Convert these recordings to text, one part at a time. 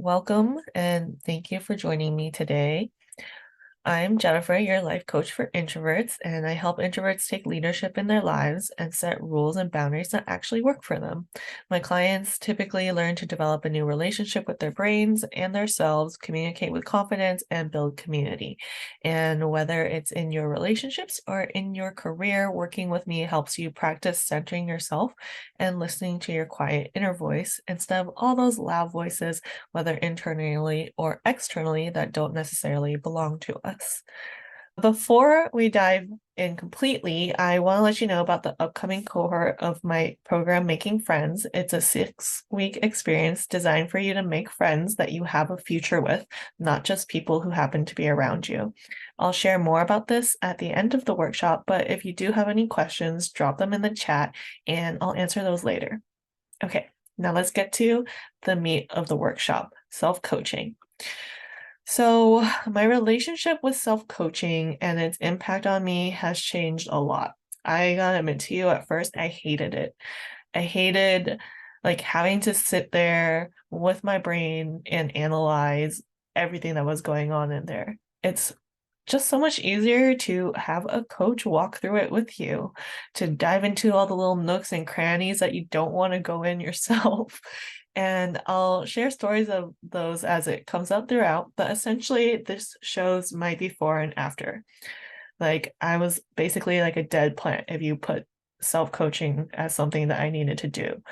Welcome and thank you for joining me today. I'm Jennifer, your life coach for introverts, and I help introverts take leadership in their lives and set rules and boundaries that actually work for them. My clients typically learn to develop a new relationship with their brains and themselves, communicate with confidence, and build community. And whether it's in your relationships or in your career, working with me helps you practice centering yourself and listening to your quiet inner voice instead of all those loud voices, whether internally or externally, that don't necessarily belong to us. Before we dive in completely, I want to let you know about the upcoming cohort of my program, Making Friends. It's a 6-week experience designed for you to make friends that you have a future with, not just people who happen to be around you. I'll share more about this at the end of the workshop, but if you do have any questions, drop them in the chat and I'll answer those later. Okay, now let's get to the meat of the workshop, self-coaching. So, my relationship with self-coaching and its impact on me has changed a lot. I gotta admit to you, at first, I hated it. I hated like having to sit there with my brain and analyze everything that was going on in there. It's just so much easier to have a coach walk through it with you, to dive into all the little nooks and crannies that you don't want to go in yourself. And I'll share stories of those as it comes out throughout, but essentially, this shows my before and after. Like, I was basically like a dead plant if you put self-coaching as something that I needed to do.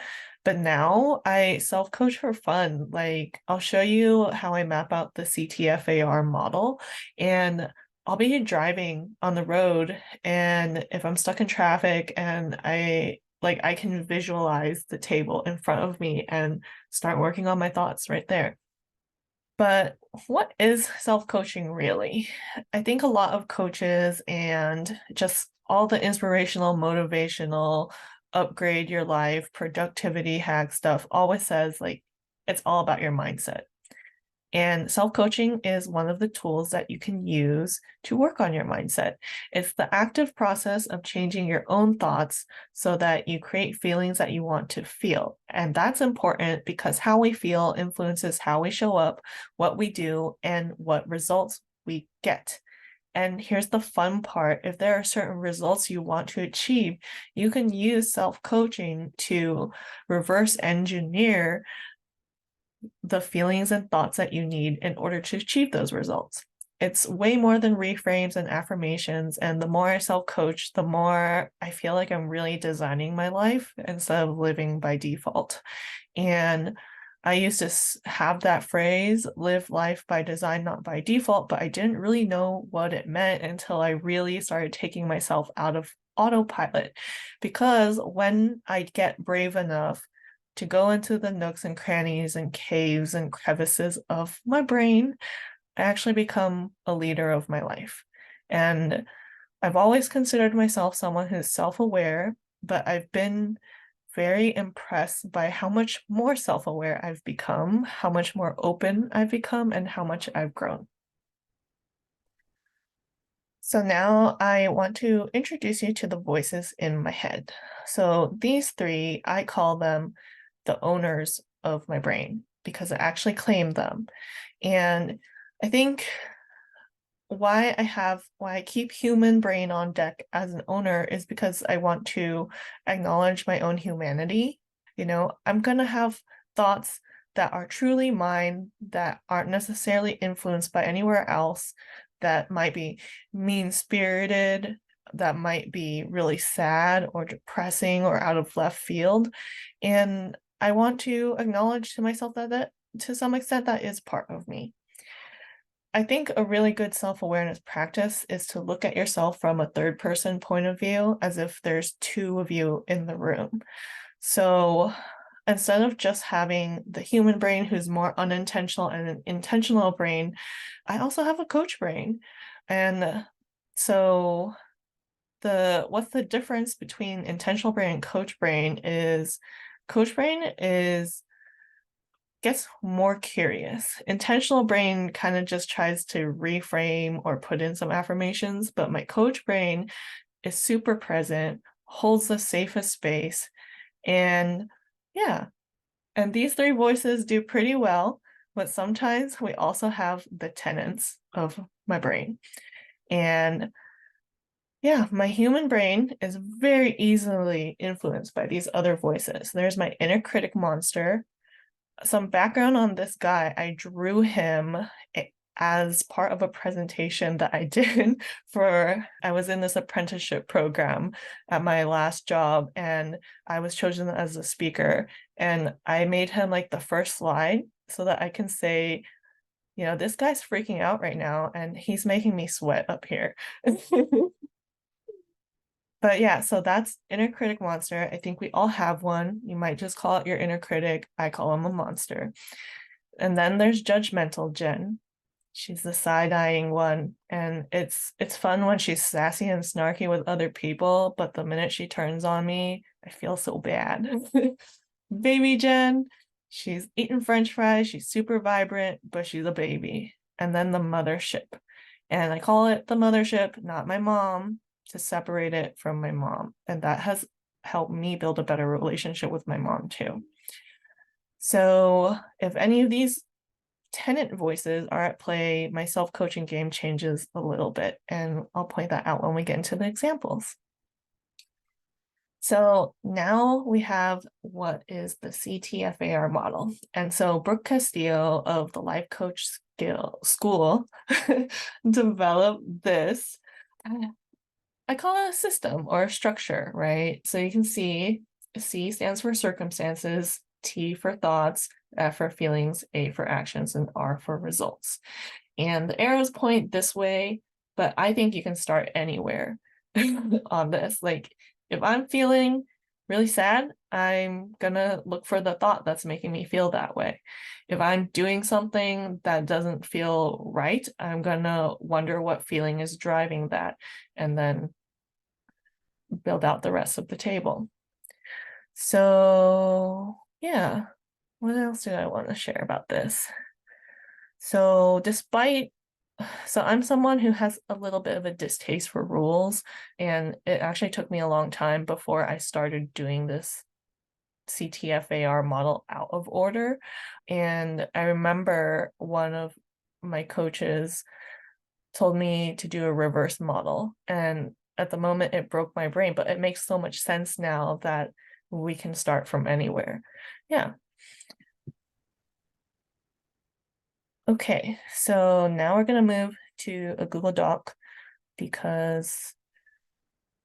But now I self-coach for fun. Like, I'll show you how I map out the CTFAR model, and I'll be driving on the road, and if I'm stuck in traffic and I can visualize the table in front of me and start working on my thoughts right there. But what is self-coaching really? I think a lot of coaches and just all the inspirational, motivational, upgrade your life, productivity hack stuff always says like it's all about your mindset. And self-coaching is one of the tools that you can use to work on your mindset. It's the active process of changing your own thoughts so that you create feelings that you want to feel. And that's important because how we feel influences how we show up, what we do, and what results we get. And here's the fun part. If there are certain results you want to achieve, you can use self-coaching to reverse engineer the feelings and thoughts that you need in order to achieve those results. It's way more than reframes and affirmations. And the more I self-coach, the more I feel like I'm really designing my life instead of living by default. And I used to have that phrase, live life by design, not by default, but I didn't really know what it meant until I really started taking myself out of autopilot. Because when I get brave enough to go into the nooks and crannies and caves and crevices of my brain, I actually become a leader of my life. And I've always considered myself someone who's self-aware, but I've been very impressed by how much more self-aware I've become, how much more open I've become, and how much I've grown. So now I want to introduce you to the voices in my head. So these three, I call them the owners of my brain because I actually claim them. And I think why I keep human brain on deck as an owner is because I want to acknowledge my own humanity. I'm gonna have thoughts that are truly mine, that aren't necessarily influenced by anywhere else, that might be mean-spirited, that might be really sad or depressing or out of left field. And I want to acknowledge to myself that to some extent that is part of me. I think a really good self-awareness practice is to look at yourself from a third person point of view, as if there's two of you in the room. So instead of just having the human brain who's more unintentional and an intentional brain, I also have a coach brain. And so what's the difference between intentional brain and coach brain is coach brain gets more curious. Intentional brain kind of just tries to reframe or put in some affirmations, but my coach brain is super present, holds the safest space, and yeah. And these three voices do pretty well. but sometimes we also have the tenants of my brain. And yeah, my human brain is very easily influenced by these other voices. There's my inner critic monster. Some background on this guy, I drew him as part of a presentation that I did I was in this apprenticeship program at my last job, and I was chosen as a speaker. And I made him like the first slide so that I can say, this guy's freaking out right now and he's making me sweat up here. But yeah, so that's inner critic monster. I think we all have one. You might just call it your inner critic. I call him a monster. And then there's judgmental Jen. She's the side-eyeing one, and it's fun when she's sassy and snarky with other people, but the minute she turns on me, I feel so bad. Baby Jen, she's eating French fries, she's super vibrant, but she's a baby. And then the mothership. And I call it the mothership, not my mom, to separate it from my mom. And that has helped me build a better relationship with my mom too. So if any of these tenant voices are at play, my self-coaching game changes a little bit, and I'll point that out when we get into the examples. So now we have what is the CTFAR model. And so Brooke Castillo of the Life Coach School developed this. I call it a system or a structure, right? So you can see C stands for circumstances, T for thoughts, F for feelings, A for actions, and R for results. And the arrows point this way, but I think you can start anywhere on this. Like if I'm feeling really sad, I'm gonna look for the thought that's making me feel that way. If I'm doing something that doesn't feel right, I'm gonna wonder what feeling is driving that, and then build out the rest of the table. So yeah, what else do I want to share about this? So I'm someone who has a little bit of a distaste for rules, and it actually took me a long time before I started doing this CTFAR model out of order. And I remember one of my coaches told me to do a reverse model, and at the moment it broke my brain, but it makes so much sense now that we can start from anywhere. Yeah. Okay, so now we're going to move to a Google Doc because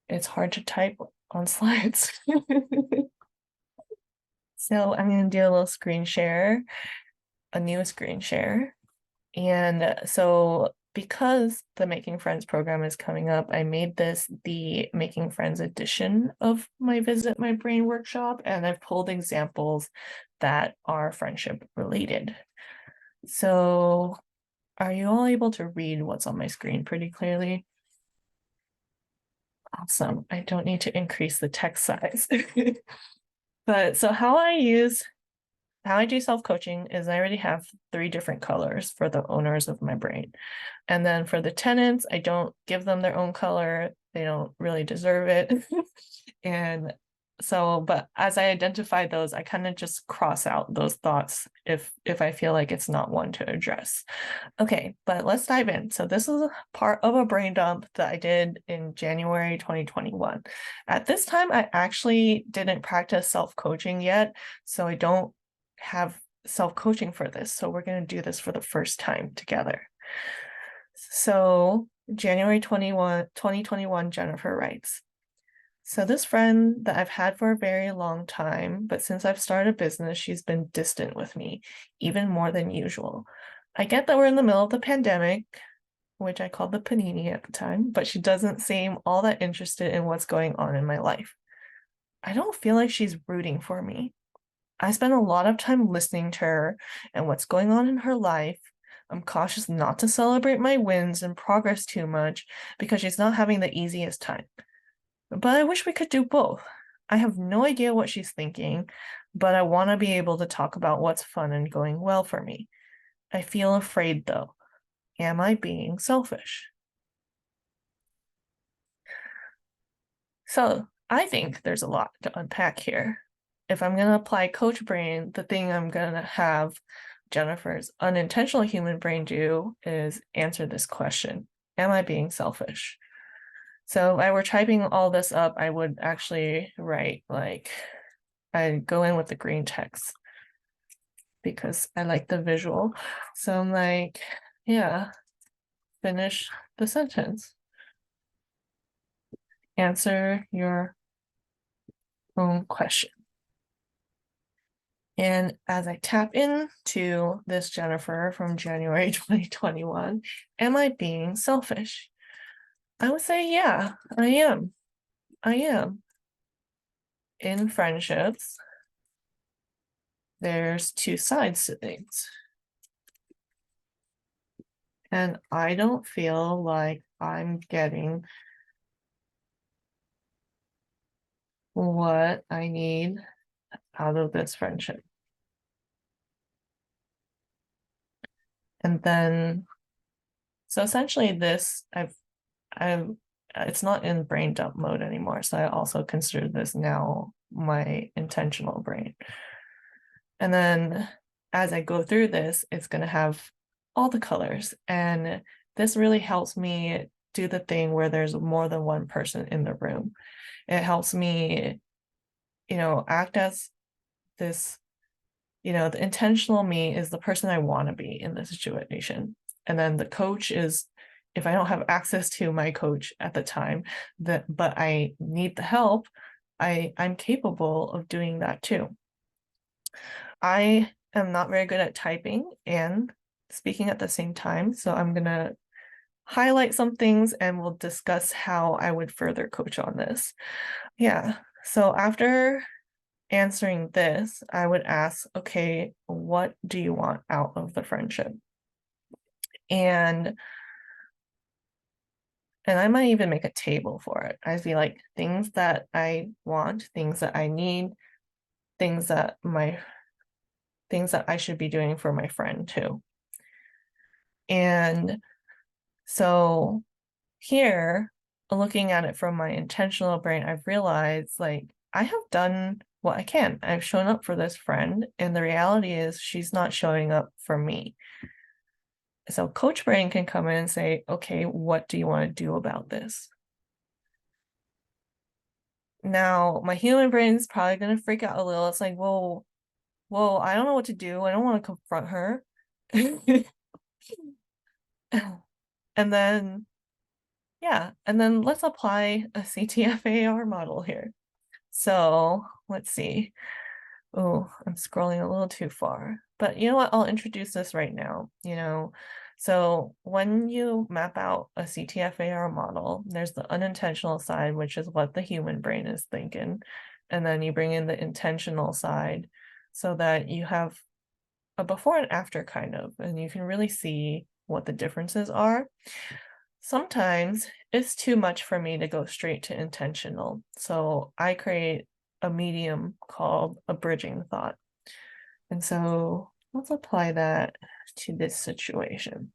it's hard to type on slides. So I'm going to do a little screen share, a new screen share. And so because the Making Friends program is coming up, I made this the Making Friends edition of my Visit My Brain workshop, and I've pulled examples that are friendship related. So are you all able to read what's on my screen pretty clearly? Awesome. I don't need to increase the text size. But so how I do self-coaching is I already have 3 different colors for the owners of my brain. And then for the tenants, I don't give them their own color. They don't really deserve it. And so, but as I identify those, I kind of just cross out those thoughts if I feel like it's not one to address. Okay, but let's dive in. So this is a part of a brain dump that I did in January 2021. At this time, I actually didn't practice self-coaching yet, so I don't have self-coaching for this. So we're going to do this for the first time together. So January 2021, Jennifer writes, so this friend that I've had for a very long time, but since I've started a business, she's been distant with me, even more than usual. I get that we're in the middle of the pandemic, which I called the panini at the time, but she doesn't seem all that interested in what's going on in my life. I don't feel like she's rooting for me. I spend a lot of time listening to her and what's going on in her life. I'm cautious not to celebrate my wins and progress too much because she's not having the easiest time. But I wish we could do both. I have no idea what she's thinking, but I want to be able to talk about what's fun and going well for me. I feel afraid though. Am I being selfish? So I think there's a lot to unpack here. If I'm going to apply Coach Brain, the thing I'm going to have Jennifer's unintentional human brain do is answer this question: am I being selfish? So if I were typing all this up, I would actually write like, I'd go in with the green text because I like the visual. So I'm like, yeah, finish the sentence. Answer your own question. And as I tap into this Jennifer from January 2021, am I being selfish? I would say, yeah, I am. I am. In friendships, there's two sides to things. And I don't feel like I'm getting what I need out of this friendship. And then, so essentially this, I've, it's not in brain dump mode anymore. So I also consider this now my intentional brain. And then as I go through this, it's going to have all the colors. And this really helps me do the thing where there's more than one person in the room. It helps me, act as this, the intentional me is the person I want to be in this situation. And then the coach is, if I don't have access to my coach at the time, but I need the help, I'm capable of doing that too. I am not very good at typing and speaking at the same time, so I'm gonna highlight some things and we'll discuss how I would further coach on this. Yeah, so after answering this, I would ask, okay, what do you want out of the friendship? And I might even make a table for it. I'd be like, things that I want, things that I need, things that I should be doing for my friend too. And so here, looking at it from my intentional brain, I've realized like I have done what I can. I've shown up for this friend, and the reality is she's not showing up for me. So coach brain can come in and say, okay, what do you want to do about this? Now, my human brain is probably going to freak out a little. It's like, whoa, I don't know what to do. I don't want to confront her. And then, yeah, and then let's apply a CTFAR model here. So let's see. Oh, I'm scrolling a little too far. But you know what? I'll introduce this right now. So when you map out a CTFAR model, there's the unintentional side, which is what the human brain is thinking. And then you bring in the intentional side so that you have a before and after kind of, and you can really see what the differences are. Sometimes it's too much for me to go straight to intentional. So I create a medium called a bridging thought. And so let's apply that to this situation.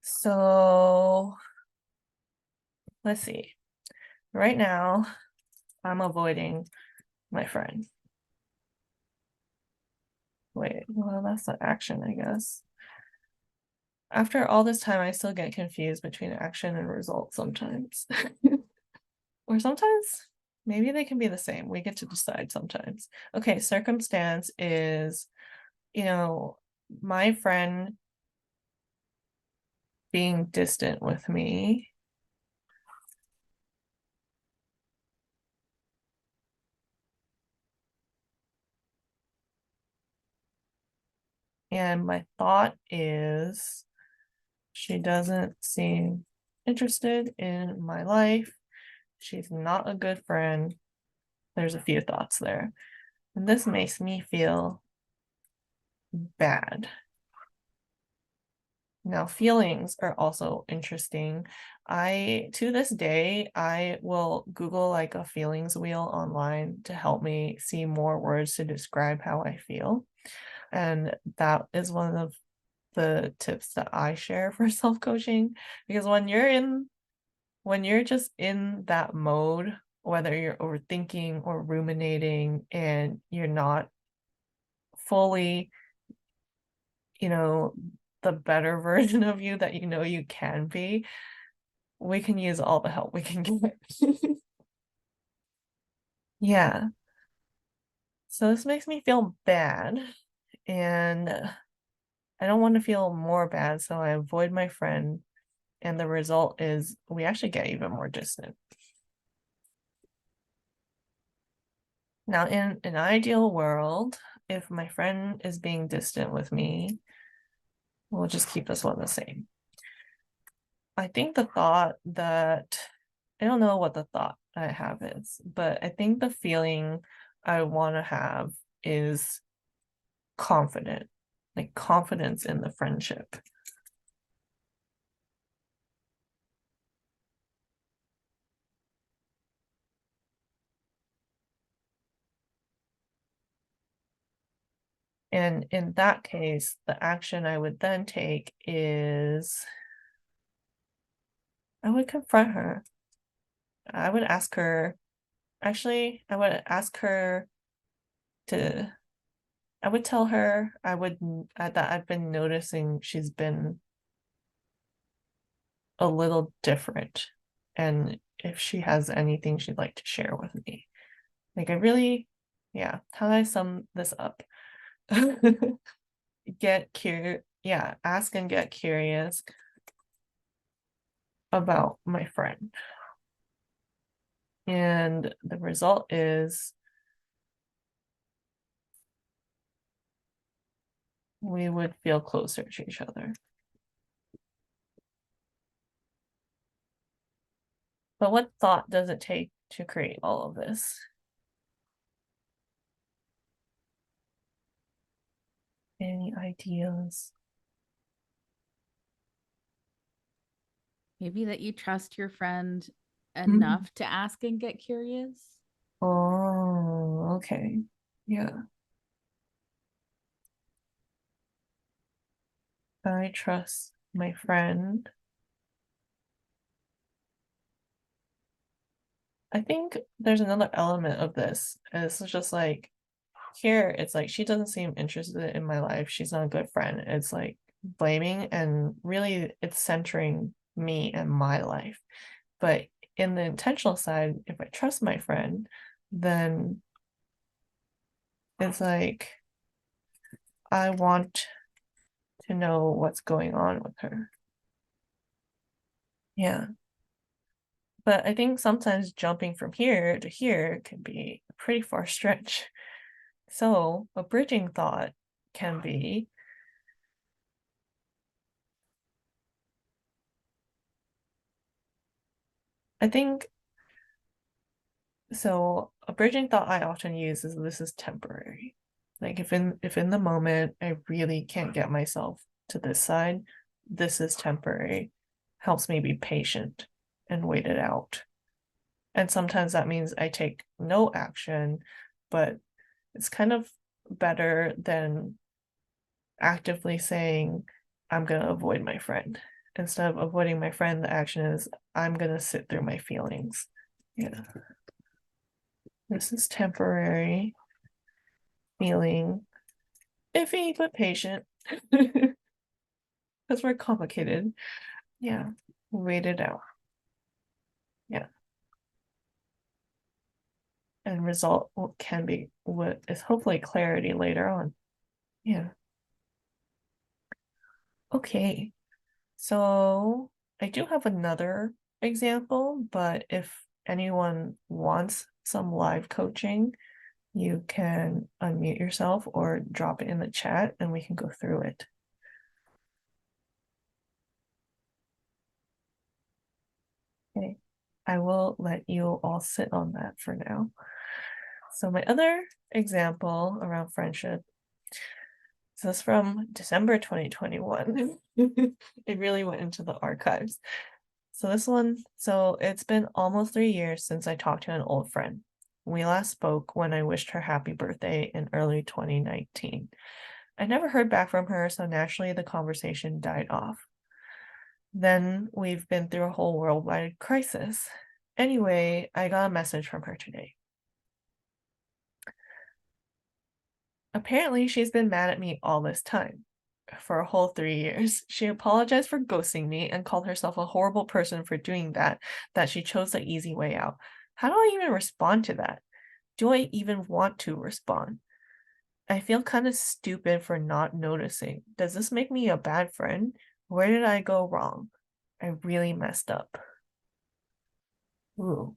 So let's see. Right now, I'm avoiding my friend. Wait, well, that's the action, I guess. After all this time, I still get confused between action and result sometimes. Or sometimes maybe they can be the same. We get to decide sometimes. Okay, circumstance is, my friend being distant with me. And my thought is she doesn't seem interested in my life. She's not a good friend. There's a few thoughts there. And this makes me feel bad. Now, feelings are also interesting. To this day, I will Google like a feelings wheel online to help me see more words to describe how I feel. And that is one of the tips that I share for self-coaching, because when you're just in that mode, whether you're overthinking or ruminating and you're not fully you know, the better version of you that you know you can be, we can use all the help we can get. Yeah. So this makes me feel bad, and I don't want to feel more bad, so I avoid my friend, and the result is we actually get even more distant. Now, in an ideal world, if my friend is being distant with me, we'll just keep this one the same. I think the thought that I don't know what the thought I have is, but I think the feeling I want to have is confident, like confidence in the friendship. And in that case, the action I would then take is I would confront her. I would ask her, actually, I would ask her to, I would tell her that I've been noticing she's been a little different, and if she has anything she'd like to share with me. Like, I really, yeah, how do I sum this up? Get curious, yeah, ask and get curious about my friend. And the result is we would feel closer to each other. But what thought does it take to create all of this? Any ideas? Maybe that you trust your friend Mm. enough to ask and get curious. Oh, okay. Yeah. I trust my friend. I think there's another element of this. It's just like here, it's like she doesn't seem interested in my life. She's not a good friend. It's like blaming, and really it's centering me and my life. But in the intentional side, if I trust my friend, then it's like I want to know what's going on with her. Yeah. But I think sometimes jumping from here to here can be a pretty far stretch. So a bridging thought can be, I think, so a bridging thought I often use is this is temporary. Like if in the moment I really can't get myself to this side, this is temporary. Helps me be patient and wait it out. And sometimes that means I take no action, but it's kind of better than actively saying, I'm going to avoid my friend. Instead of avoiding my friend, the action is, I'm going to sit through my feelings. Yeah. This is temporary, feeling iffy, but patient. Because we're complicated. Yeah. Wait it out. Yeah. And result can be what is hopefully clarity later on. Yeah. Okay. So I do have another example, but if anyone wants some live coaching, you can unmute yourself or drop it in the chat and we can go through it. Okay. I will let you all sit on that for now. So my other example around friendship, this is from December 2021. It really went into the archives. So this one, so it's been almost 3 years since I talked to an old friend. We last spoke when I wished her happy birthday in early 2019. I never heard back from her, so naturally the conversation died off. Then we've been through a whole worldwide crisis. Anyway, I got a message from her today. Apparently, she's been mad at me all this time. for a whole 3 years. She apologized for ghosting me and called herself a horrible person for doing that she chose the easy way out. How do I even respond to that? Do I even want to respond? I feel kind of stupid for not noticing. Does this make me a bad friend? Where did I go wrong? I really messed up. Ooh.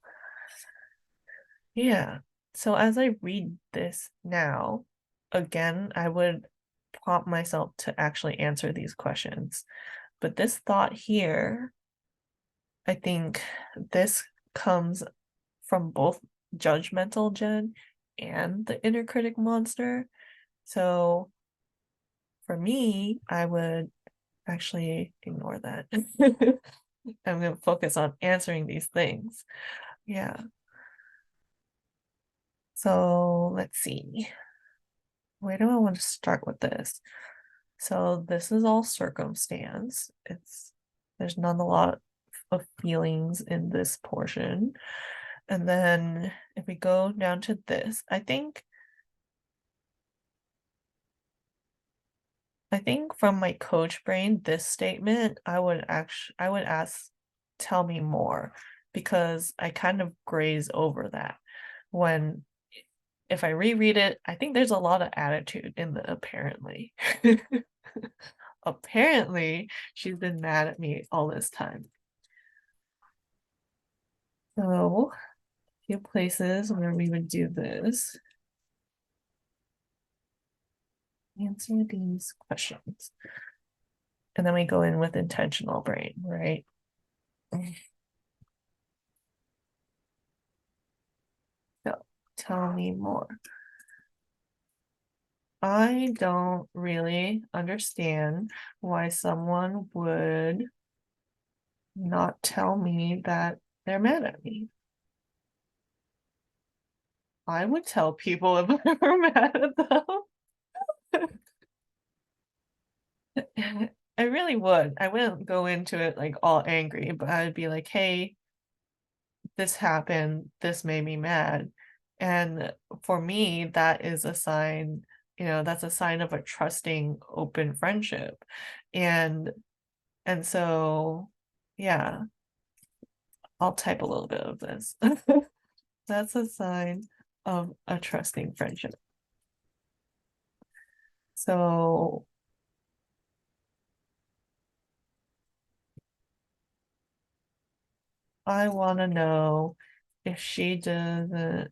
Yeah. So as I read this now, again, I would prompt myself to actually answer these questions. But this thought here, I think this comes from both judgmental Jen and the inner critic monster. So for me, I would actually ignore that. I'm going to focus on answering these things. Yeah. So let's see. Where do I want to start with this? So this is all circumstance. There's not a lot of feelings in this portion. And then if we go down to this, I think from my coach brain, this statement, I would ask, tell me more, because I kind of graze over that. When if I reread it, I think there's a lot of attitude in the apparently. Apparently, she's been mad at me all this time. So, a few places where we would do this. Answer these questions. And then we go in with intentional brain, right? So, tell me more. I don't really understand why someone would not tell me that they're mad at me. I would tell people if I were mad at them. I really would. I wouldn't go into it like all angry, but I'd be like, hey, this happened, this made me mad. And for me, that is a sign, that's a sign of a trusting, open friendship. And and so yeah, I'll type a little bit of this. That's a sign of a trusting friendship. So I want to know if she doesn't.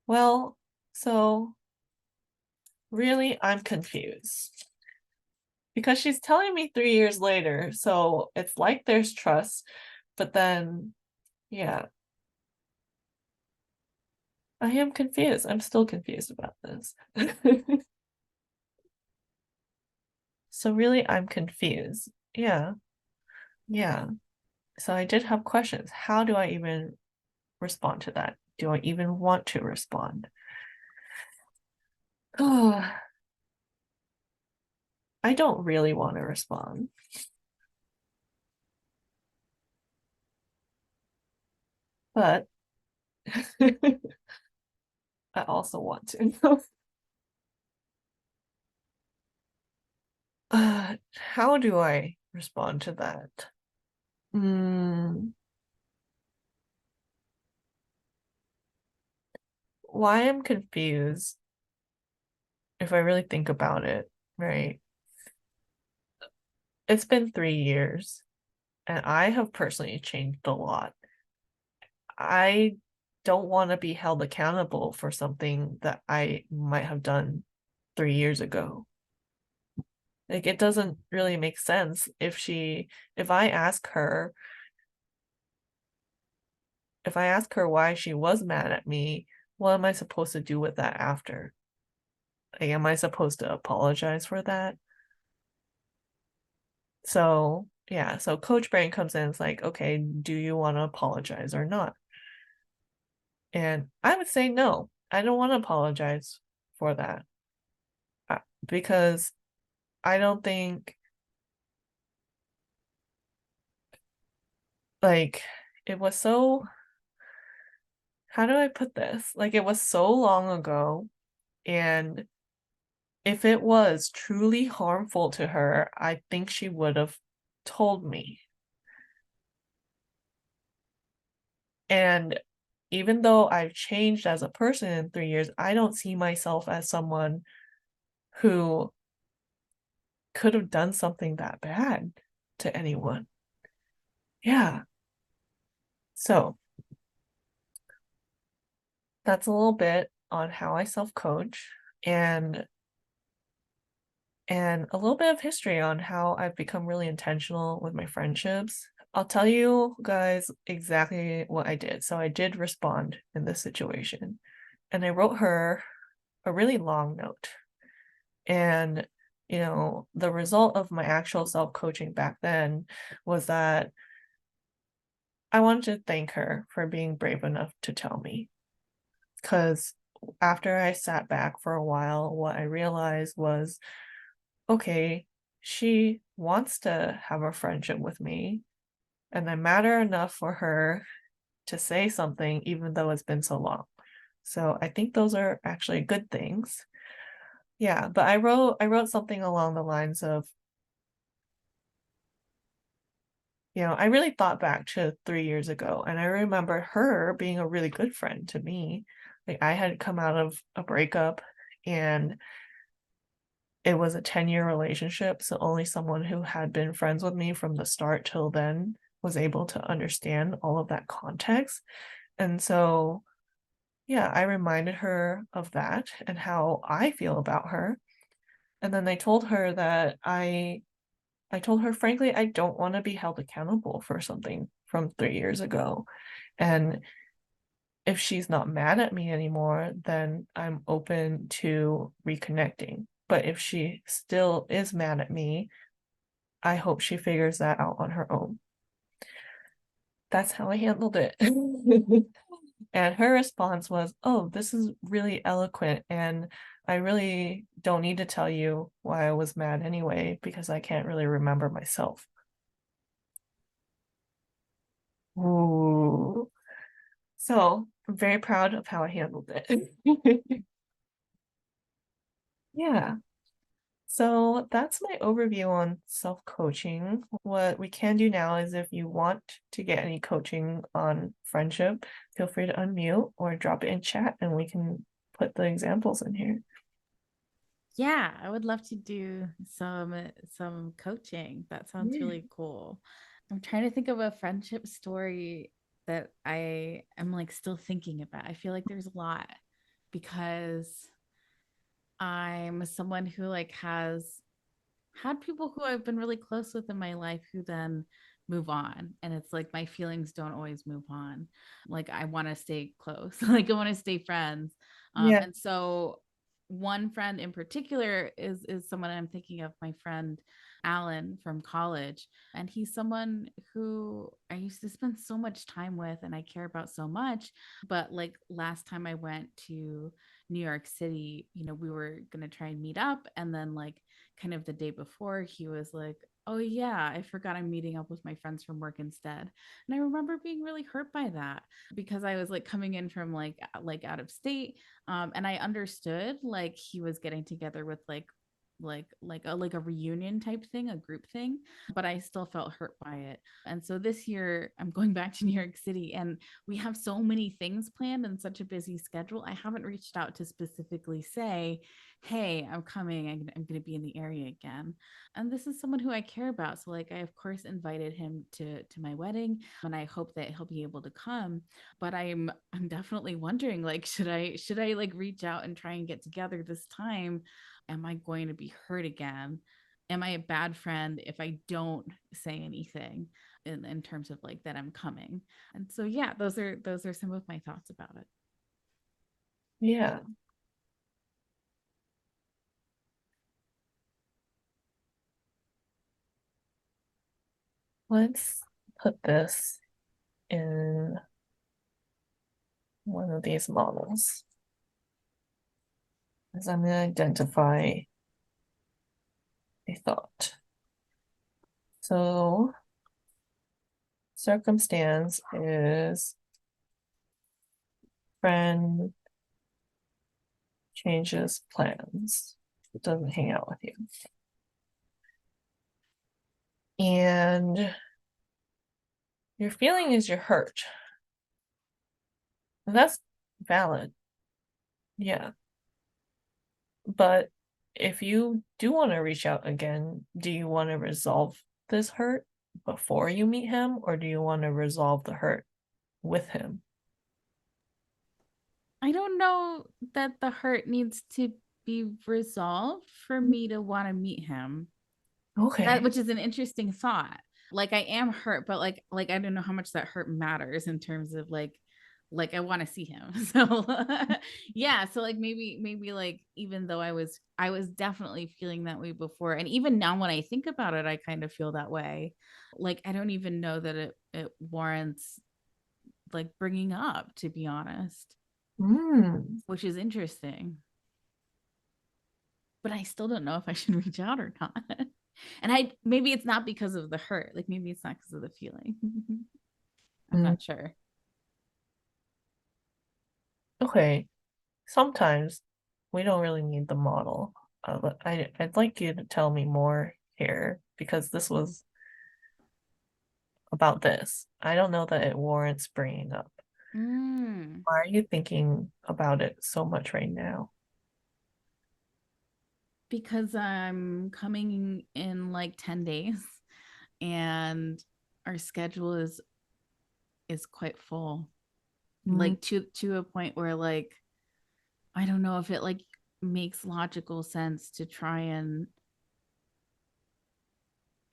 Well, so really, I'm confused because she's telling me 3 years later. So it's like there's trust, but then, yeah, I am confused. I'm still confused about this. So really, I'm confused. Yeah, yeah. So I did have questions. How do I even respond to that? Do I even want to respond? Oh, I don't really want to respond, but I also want to. How do I respond to that? Mm, why I'm confused, if I really think about it, right? It's been 3 years, and I have personally changed a lot. I don't want to be held accountable for something that I might have done 3 years ago. Like, it doesn't really make sense if I ask her, why she was mad at me, what am I supposed to do with that after? Like, am I supposed to apologize for that? So, yeah, so Coach Brain comes in, it's like, okay, do you want to apologize or not? And I would say no, I don't want to apologize for that, because I don't think, like, it was so, how do I put this? Like, it was so long ago, and if it was truly harmful to her, I think she would have told me. And even though I've changed as a person in 3 years, I don't see myself as someone who could have done something that bad to anyone. Yeah. So that's a little bit on how I self-coach and a little bit of history on how I've become really intentional with my friendships. I'll tell you guys exactly what I did. So I did respond in this situation, and I wrote her a really long note. And, the result of my actual self-coaching back then was that I wanted to thank her for being brave enough to tell me. Because after I sat back for a while, what I realized was, okay, she wants to have a friendship with me, and I matter enough for her to say something even though it's been so long. So I think those are actually good things. Yeah, but I wrote something along the lines of, I really thought back to 3 years ago, and I remember her being a really good friend to me. Like, I had come out of a breakup, and it was a 10-year relationship, so only someone who had been friends with me from the start till then was able to understand all of that context. And so, yeah, I reminded her of that and how I feel about her. And then I told her that I told her, frankly, I don't want to be held accountable for something from 3 years ago. And if she's not mad at me anymore, then I'm open to reconnecting. But if she still is mad at me, I hope she figures that out on her own. That's how I handled it. And her response was, "Oh, this is really eloquent, and I really don't need to tell you why I was mad anyway, because I can't really remember myself." Ooh. So I'm very proud of how I handled it. Yeah. So that's my overview on self-coaching. What we can do now is if you want to get any coaching on friendship, feel free to unmute or drop it in chat and we can put the examples in here. Yeah, I would love to do some coaching. That sounds Yeah. really cool. I'm trying to think of a friendship story that I am like still thinking about. I feel like there's a lot because I'm someone who like has had people who I've been really close with in my life who then move on. And it's like my feelings don't always move on. Like I want to stay close, like I want to stay friends. Yeah. And so one friend in particular is someone I'm thinking of, my friend Alan from college. And he's someone who I used to spend so much time with and I care about so much. But like last time I went to New York City, we were going to try and meet up. And then, like, kind of the day before, he was like, "Oh, yeah, I forgot I'm meeting up with my friends from work instead." And I remember being really hurt by that because I was like coming in from like out of state. And I understood like he was getting together with like a reunion type thing, a group thing, but I still felt hurt by it. And so this year I'm going back to New York City and we have so many things planned and such a busy schedule. I haven't reached out to specifically say, "Hey, I'm coming. I'm going to be in the area again." And this is someone who I care about. So like I of course invited him to my wedding and I hope that he'll be able to come. But I'm definitely wondering, like, should I like reach out and try and get together this time? Am I going to be hurt again? Am I a bad friend if I don't say anything in terms of like that I'm coming? And so yeah, those are some of my thoughts about it. Yeah. Let's put this in one of these models. As I'm going to identify a thought. So circumstance is friend changes plans. doesn't hang out with you. And your feeling is you're hurt. And that's valid. Yeah. But if you do want to reach out again, do you want to resolve this hurt before you meet him, or do you want to resolve the hurt with him? I don't know that the hurt needs to be resolved for me to want to meet him. That Okay. which is an interesting thought. Like I am hurt, but like I don't know how much that hurt matters in terms of like I want to see him. So yeah, so like maybe like even though I was definitely feeling that way before, and even now when I think about it I kind of feel that way. Like I don't even know that it warrants like bringing up, to be honest, Mm, which is interesting. But I still don't know if I should reach out or not. And I maybe it's not because of the hurt. Like maybe it's not because of the feeling. I'm mm, not sure. okay. Sometimes we don't really need the model. I'd like you to tell me more here because this was about this. I don't know that it warrants bringing up. Mm, Why are you thinking about it so much right now? because I'm coming in like 10 days and our schedule is quite full. Mm, Like to a point where like I don't know if it like makes logical sense to try and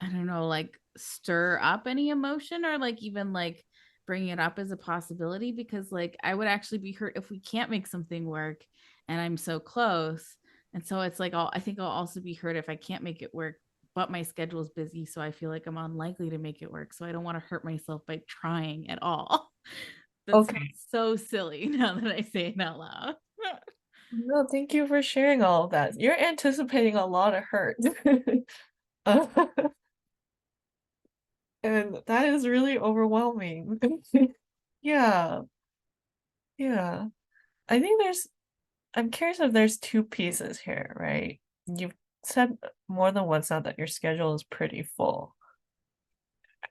I don't know, like stir up any emotion or like even like bring it up as a possibility because like I would actually be hurt if we can't make something work and I'm so close. And so it's like I think I'll also be hurt if I can't make it work, but my schedule is busy. So I feel like I'm unlikely to make it work. So I don't want to hurt myself by trying at all. That okay. sounds so silly now that I say it out loud. No, thank you for sharing all of that. You're anticipating a lot of hurt. And that is really overwhelming. Yeah, yeah. I think I'm curious if there's two pieces here, right? You've said more than once now that your schedule is pretty full.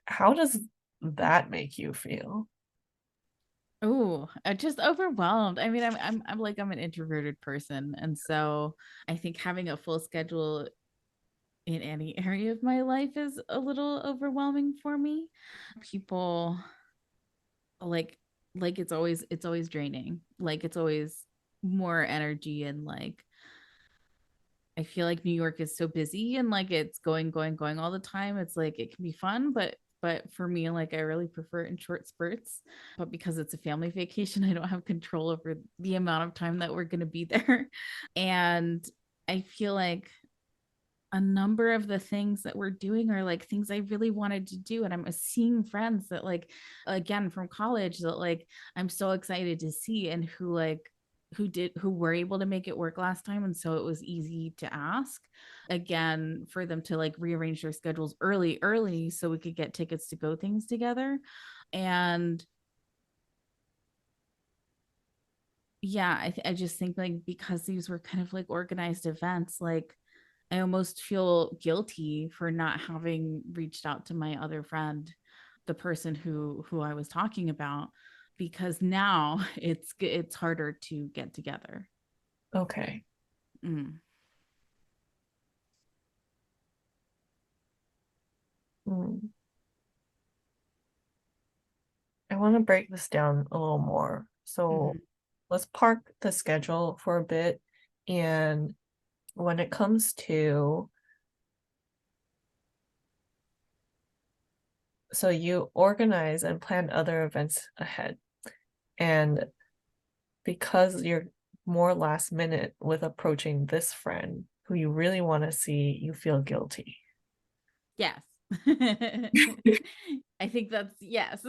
How does that make you feel? Oh, just overwhelmed. I mean, I'm like I'm an introverted person, and so I think having a full schedule in any area of my life is a little overwhelming for me. People like it's always draining. Like it's always more energy and like I feel like New York is so busy and like it's going all the time. It's like it can be fun, but for me, like I really prefer it in short spurts. But because it's a family vacation, I don't have control over the amount of time that we're gonna be there. And I feel like a number of the things that we're doing are like things I really wanted to do. And I'm seeing friends that like again from college that like I'm so excited to see and who were able to make it work last time. And so it was easy to ask again for them to like rearrange their schedules early so we could get tickets to go things together. And yeah, I just think like because these were kind of like organized events, like I almost feel guilty for not having reached out to my other friend, the person who I was talking about, because now it's harder to get together. Okay. Mm. Mm. I want to break this down a little more. So Hmm. let's park the schedule for a bit. And when it comes to, so you organize and plan other events ahead. And because you're more last minute with approaching this friend who you really want to see, you feel guilty. Yes. I think that's yes.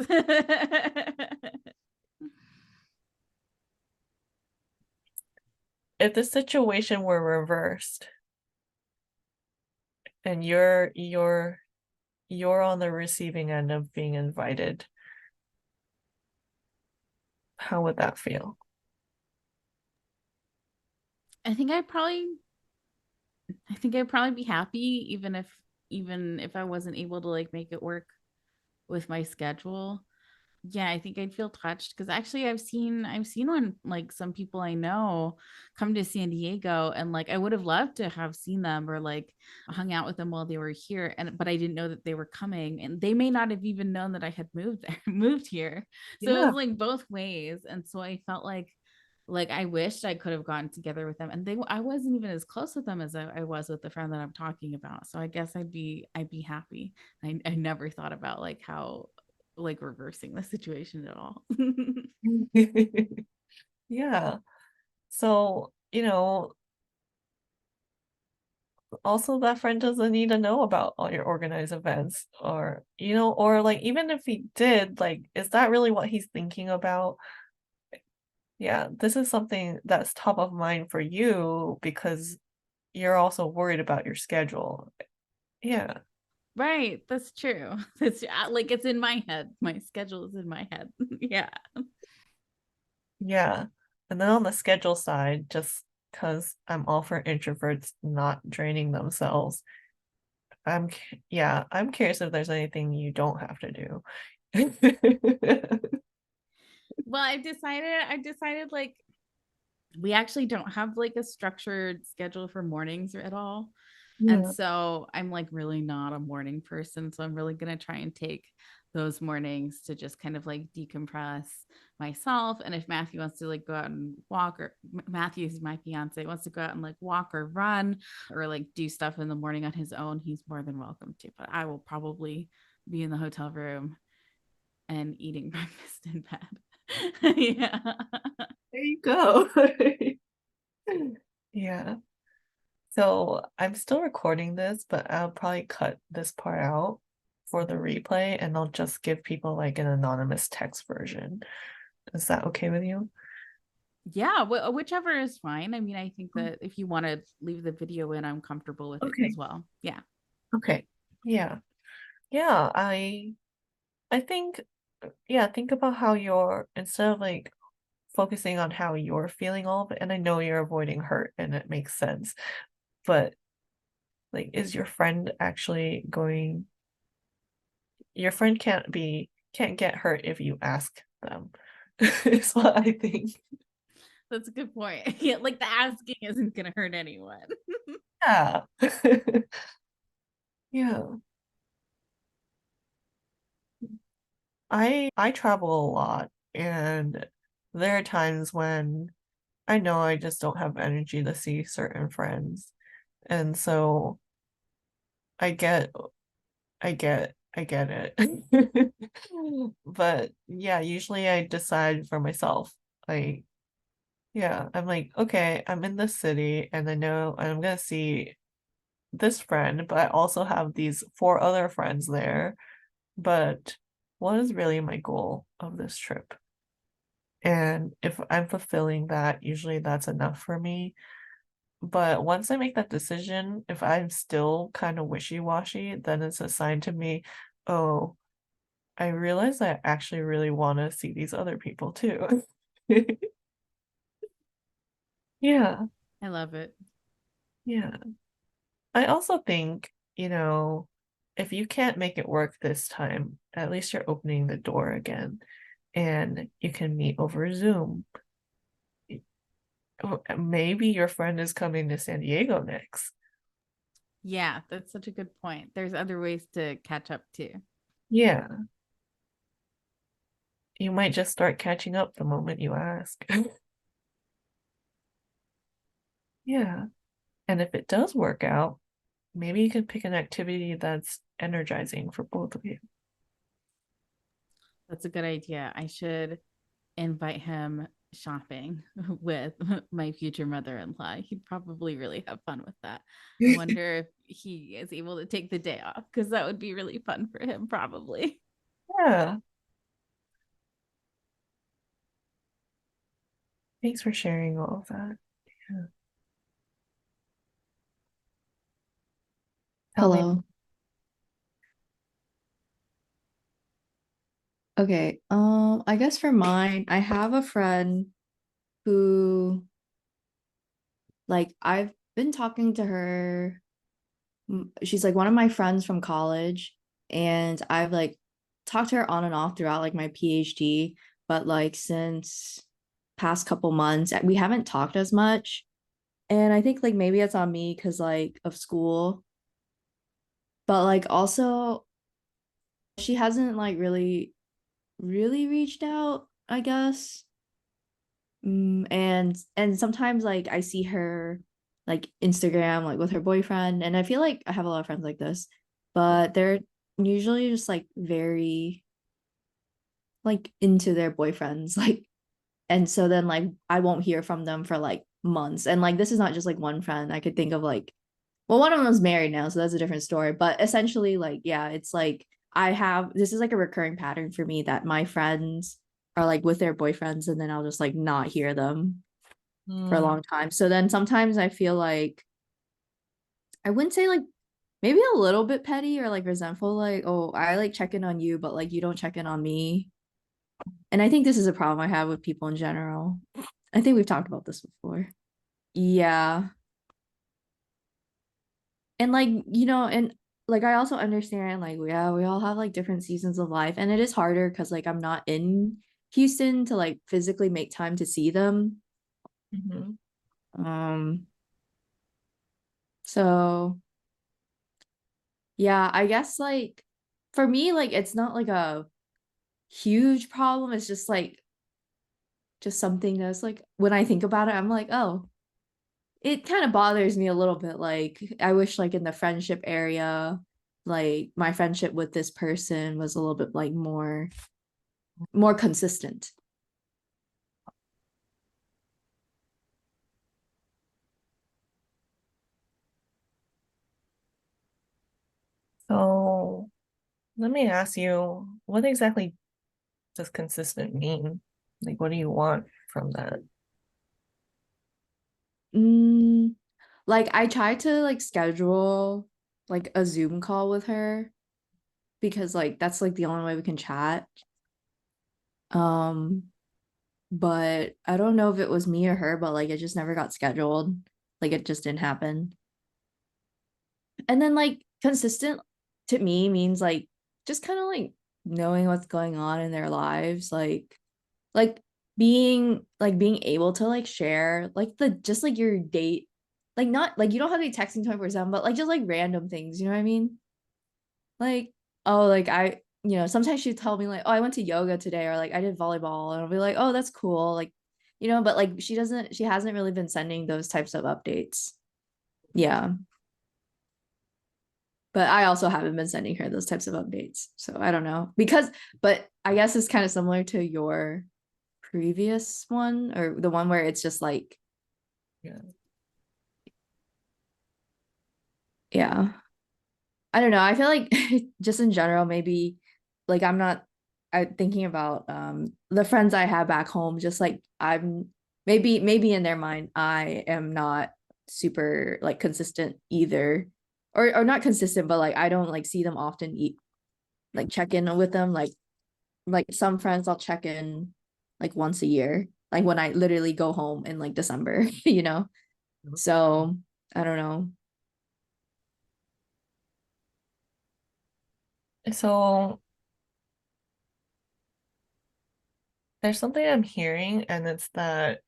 If the situation were reversed and you're on the receiving end of being invited, how would that feel? I think I probably think I'd probably be happy even if I wasn't able to like make it work with my schedule. Yeah, I think I'd feel touched because actually I've seen when like some people I know come to San Diego, and like I would have loved to have seen them or like hung out with them while they were here, and but I didn't know that they were coming, and they may not have even known that I had moved there moved here. So it Yeah. was like both ways, and so I felt like I wished I could have gotten together with them, and they I wasn't even as close with them as I was with the friend that I'm talking about. So I guess I'd be happy. I never thought about like how like reversing the situation at all. Yeah. So, also that friend doesn't need to know about all your organized events or like even if he did, like, is that really what he's thinking about? Yeah, this is something that's top of mind for you because you're also worried about your schedule. Yeah. Right, that's true. It's like it's in my head. My schedule is in my head. Yeah. Yeah. And then on the schedule side, just because I'm all for introverts not draining themselves, yeah, I'm curious if there's anything you don't have to do. Well, I decided like we actually don't have like a structured schedule for mornings at all. And Yeah. so I'm like really not a morning person. So I'm really going to try and take those mornings to just kind of like decompress myself. And if Matthew wants to like go out and walk, or Matthew's my fiance, wants to go out and like walk or run or like do stuff in the morning on his own, he's more than welcome to. But I will probably be in the hotel room and eating breakfast in bed. Yeah. There you go. Yeah. So I'm still recording this, but I'll probably cut this part out for the replay and I'll just give people like an anonymous text version. Is that okay with you? Yeah, whichever is fine. I mean, I think that if you want to leave the video in, I'm comfortable with it Okay. as well. Yeah. Okay. Yeah. Yeah. I think yeah, think about how you're instead of like focusing on how you're feeling all of it, and I know you're avoiding hurt and it makes sense, but like is your friend actually going your friend can't get hurt if you ask them. Is what I think. That's a good point. Yeah, like the asking isn't going to hurt anyone. Yeah. Yeah. I travel a lot and there are times when I know I just don't have energy to see certain friends. And so I get it. But yeah, usually I decide for myself. Like, yeah, I'm like, okay, I'm in this city and I know I'm gonna see this friend, but I also have these four other friends there. But what is really my goal of this trip? And if I'm fulfilling that, usually that's enough for me. But once I make that decision, if I'm still kind of wishy-washy, then it's a sign to me, oh, I realize I actually really want to see these other people too. Yeah, I love it. yeah. I also think, if you can't make it work this time, at least you're opening the door again and you can meet over Zoom. Maybe your friend is coming to San Diego next. Yeah, that's such a good point. There's other ways to catch up too. Yeah, you might just start catching up the moment you ask. Yeah. And if it does work out, maybe you can pick an activity that's energizing for both of you. That's a good idea. I should invite him shopping with my future mother-in-law. He'd probably really have fun with that. I wonder if he is able to take the day off because that would be really fun for him, probably. Yeah. Thanks for sharing all of that. Yeah. Tell me. Hello. Okay. I guess for mine, I have a friend who like I've been talking to her she's like one of my friends from college, and I've like talked to her on and off throughout like my PhD, but like since past couple months we haven't talked as much. And I think like maybe it's on me because like of school, but like also she hasn't like really reached out, I guess. And sometimes like I see her like Instagram like with her boyfriend, and I feel like I have a lot of friends like this, but they're usually just like very like into their boyfriends, like, and so then like I won't hear from them for like months. And like this is not just like one friend. I could think of like, well, one of them is married now, so that's a different story. But essentially, like, yeah, it's like I have this is like a recurring pattern for me that my friends are like with their boyfriends, and then I'll just like not hear them for a Mm, long time. So then sometimes I feel like I wouldn't say like maybe a little bit petty or like resentful, like, oh, I like check in on you, but like you don't check in on me. And I think this is a problem I have with people in general. I think we've talked about this before. Yeah. And like, and like I also understand like yeah, we all have like different seasons of life, and it is harder because like I'm not in Houston to like physically make time to see them. mhm. Um, so yeah, I guess like for me, like it's not like a huge problem. It's just like just something that's like when I think about it, I'm like, oh, it kind of bothers me a little bit. Like I wish like in the friendship area, like my friendship with this person was a little bit like more consistent. So let me ask you, what exactly does consistent mean? Like, what do you want from that? Mm, like I tried to like schedule like a Zoom call with her because like that's like the only way we can chat. Um, but I don't know if it was me or her, but like it just never got scheduled. Like it just didn't happen. And then like consistent to me means like just kind of like knowing what's going on in their lives, like being able to like share like the just like your date, like not like you don't have to be texting 24/7, but like just like random things, you know what I mean? Like, oh, like sometimes she tell me like, oh, I went to yoga today, or like I did volleyball, and I'll be like, oh, that's cool, like, but like she hasn't really been sending those types of updates. Yeah. But I also haven't been sending her those types of updates. So I don't know. But I guess it's kind of similar to your previous one, or the one where it's just like, Yeah. yeah, I don't know. I feel like just in general, maybe like I thinking about the friends I have back home, just like I'm maybe in their mind, I am not super like consistent either. Or not consistent, but like I don't like see them often eat like check in with them. Like some friends I'll check in like once a year, like when I literally go home in like December, you know? So I don't know. So there's something I'm hearing, and it's that,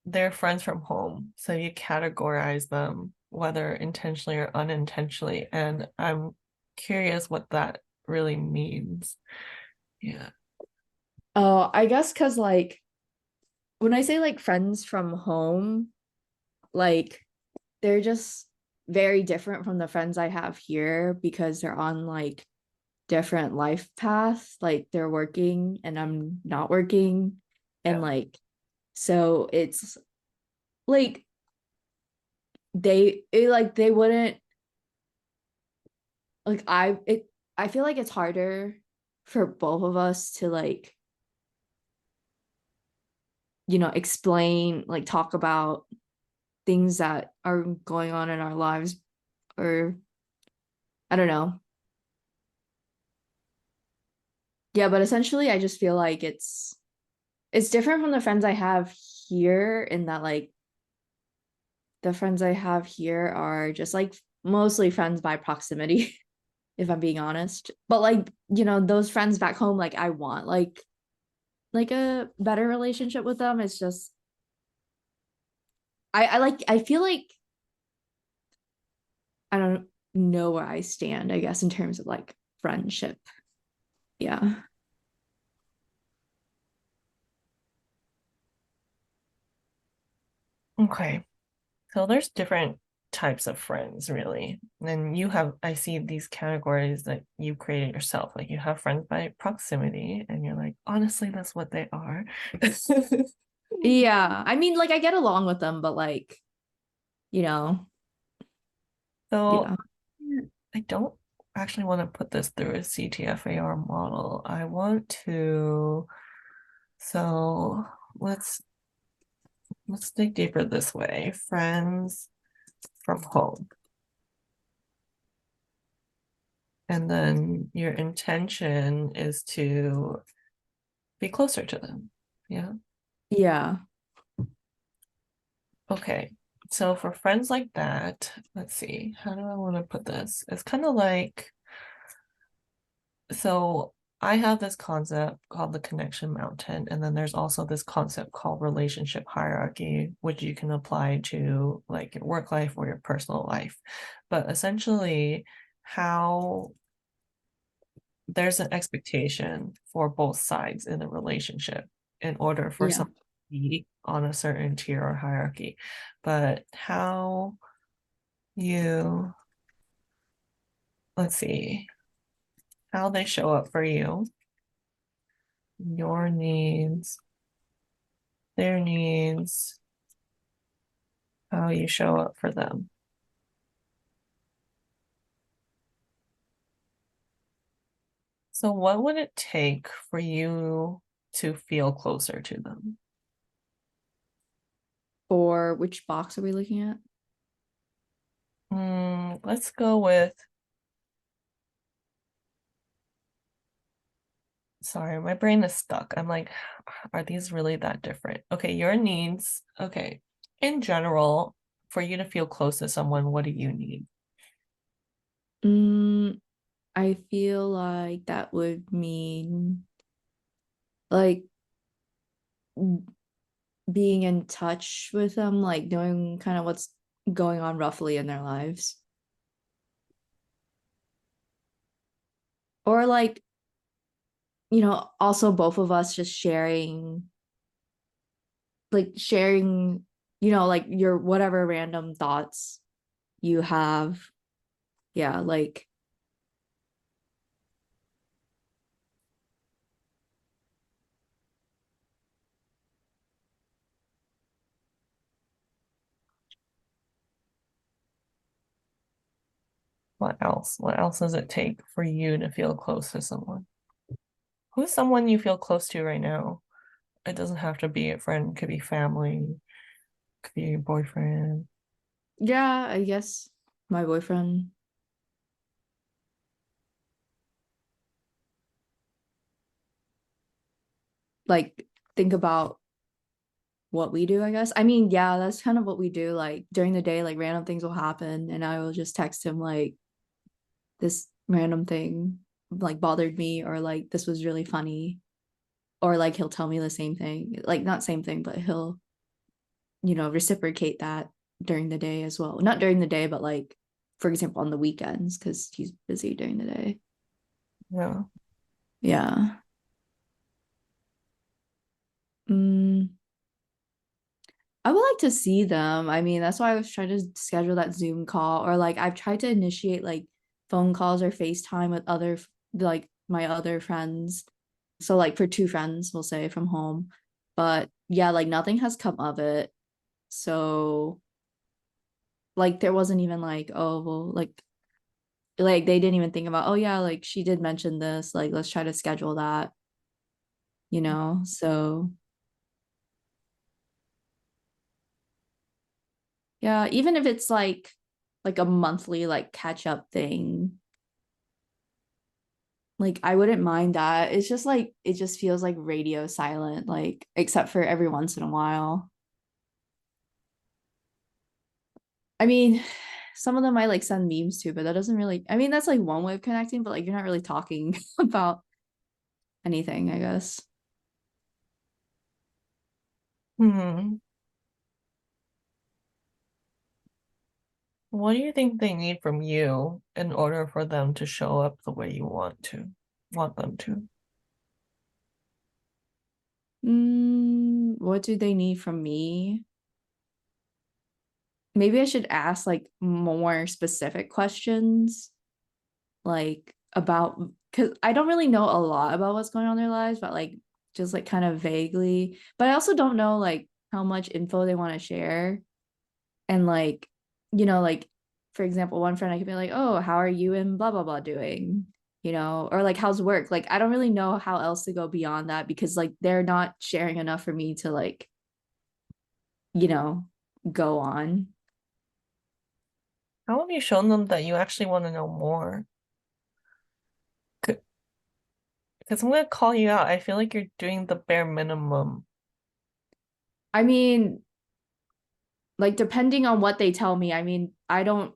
they're friends from home. So you categorize them, whether intentionally or unintentionally. And I'm curious what that really means. Yeah. Oh, I guess because like when I say like friends from home, like they're just very different from the friends I have here because they're on like different life paths. Like they're working and I'm not working. And Yeah. like, so it's like they wouldn't like I feel like it's harder for both of us to like, explain, like talk about things that are going on in our lives, or I don't know. Yeah, but essentially I just feel like it's different from the friends I have here in that like the friends I have here are just like mostly friends by proximity, if I'm being honest. But like, you know, those friends back home, like I want like a better relationship with them. It's just I feel like I don't know where I stand, I guess, in terms of like friendship. Yeah. Okay. So there's different types of friends, really. And you have, I see these categories that you created yourself. Like you have friends by proximity, and you're like, honestly, that's what they are. Yeah. I mean, like I get along with them, but like, you know, So yeah. I don't actually want to put this through a CTFAR model. I want to, so let's dig deeper this way. Friends from home. And then your intention is to be closer to them. Yeah. Yeah. Okay. So for friends like that, let's see, how do I want to put this? It's kind of like, so I have this concept called the connection mountain, and then there's also this concept called relationship hierarchy, which you can apply to like your work life or your personal life. But essentially, how there's an expectation for both sides in the relationship in order for Yeah. someone to be on a certain tier or hierarchy. But how you, let's see, how they show up for you, your needs, their needs, how you show up for them. So, what would it take for you to feel closer to them? Or which box are we looking at? Let's go with, sorry, my brain is stuck. I'm like, are these really that different? Okay, your needs. Okay. In general, for you to feel close to someone, what do you need? I feel like that would mean like being in touch with them, like knowing kind of what's going on roughly in their lives. Or like, you know, also both of us just sharing, you know, like your whatever random thoughts you have. Yeah, like What else? What else does it take for you to feel close to someone? Who's someone you feel close to right now? It doesn't have to be a friend, it could be family, could be your boyfriend. yeah, I guess my boyfriend. Like think about what we do, I guess. I mean, yeah, that's kind of what we do. Like during the day, like random things will happen, and I will just text him like this random thing like bothered me, or like this was really funny, or like he'll tell me the same thing, like not same thing, but he'll, you know, reciprocate that during the day as well. Not during the day, but like for example on the weekends because he's busy during the day. Yeah. Yeah. Mm, I would like to see them. I mean, that's why I was trying to schedule that Zoom call, or like I've tried to initiate like phone calls or FaceTime with other like my other friends. So like for two friends, we'll say from home. But yeah, like nothing has come of it. So like there wasn't even like, oh well, like they didn't even think about, oh yeah, like she did mention this, like let's try to schedule that, you know? So yeah, even if it's like a monthly like catch up thing, like I wouldn't mind that. It's just like it just feels like radio silent, like except for every once in a while. I mean, some of them I like send memes to, but that doesn't really, I mean, that's like one way of connecting, but like you're not really talking about anything, I guess. Hmm. What do you think they need from you in order for them to show up the way you want them to? What do they need from me? Maybe I should ask like more specific questions, like about, because I don't really know a lot about what's going on in their lives, but like just like kind of vaguely. But I also don't know like how much info they want to share. And like, like for example, one friend I could be like, oh, how are you and blah blah blah doing? Or like how's work? Like I don't really know how else to go beyond that because like they're not sharing enough for me to like, you know, go on. How have you shown them that you actually want to know more? Because I'm gonna call you out. I feel like you're doing the bare minimum. I mean, like depending on what they tell me, I mean, I don't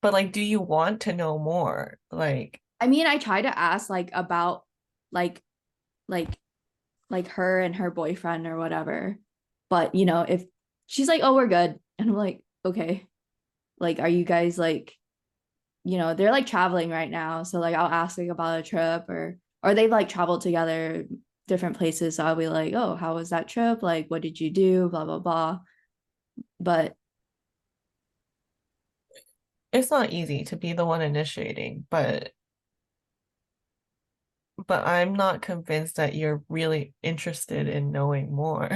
But like, do you want to know more? Like, I mean, I try to ask like about like like like her and her boyfriend or whatever. But if she's like, "Oh, we're good." And I'm like, "Okay." Like, are you guys like, they're like traveling right now. So like I'll ask like about a trip or they've like traveled together different places. So I'll be like, "Oh, how was that trip? Like, what did you do? Blah blah blah." But it's not easy to be the one initiating, but I'm not convinced that you're really interested in knowing more.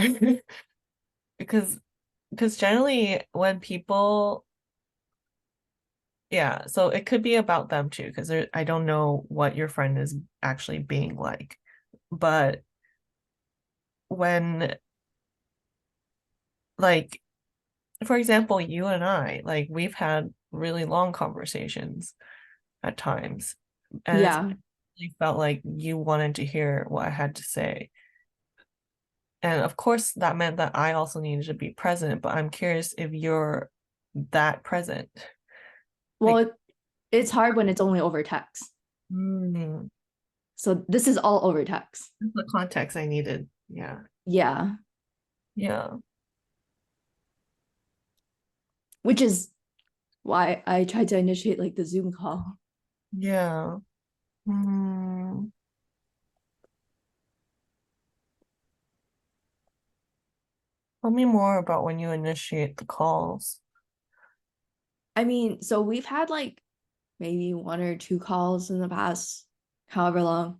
Because generally when people, yeah, so it could be about them too, because I don't know what your friend is actually being like. But when, like, for example, you and I, like, we've had really long conversations at times, and it's yeah. really felt like you wanted to hear what I had to say. And of course, that meant that I also needed to be present, but I'm curious if you're that present. Well, Like, it's hard when it's only over text. mm, So this is all over text. that's the context I needed. Yeah. Yeah. Yeah. Which is why I tried to initiate like the Zoom call. Yeah. Mm. Tell me more about when you initiate the calls. I mean, so we've had like maybe one or two calls in the past, however long.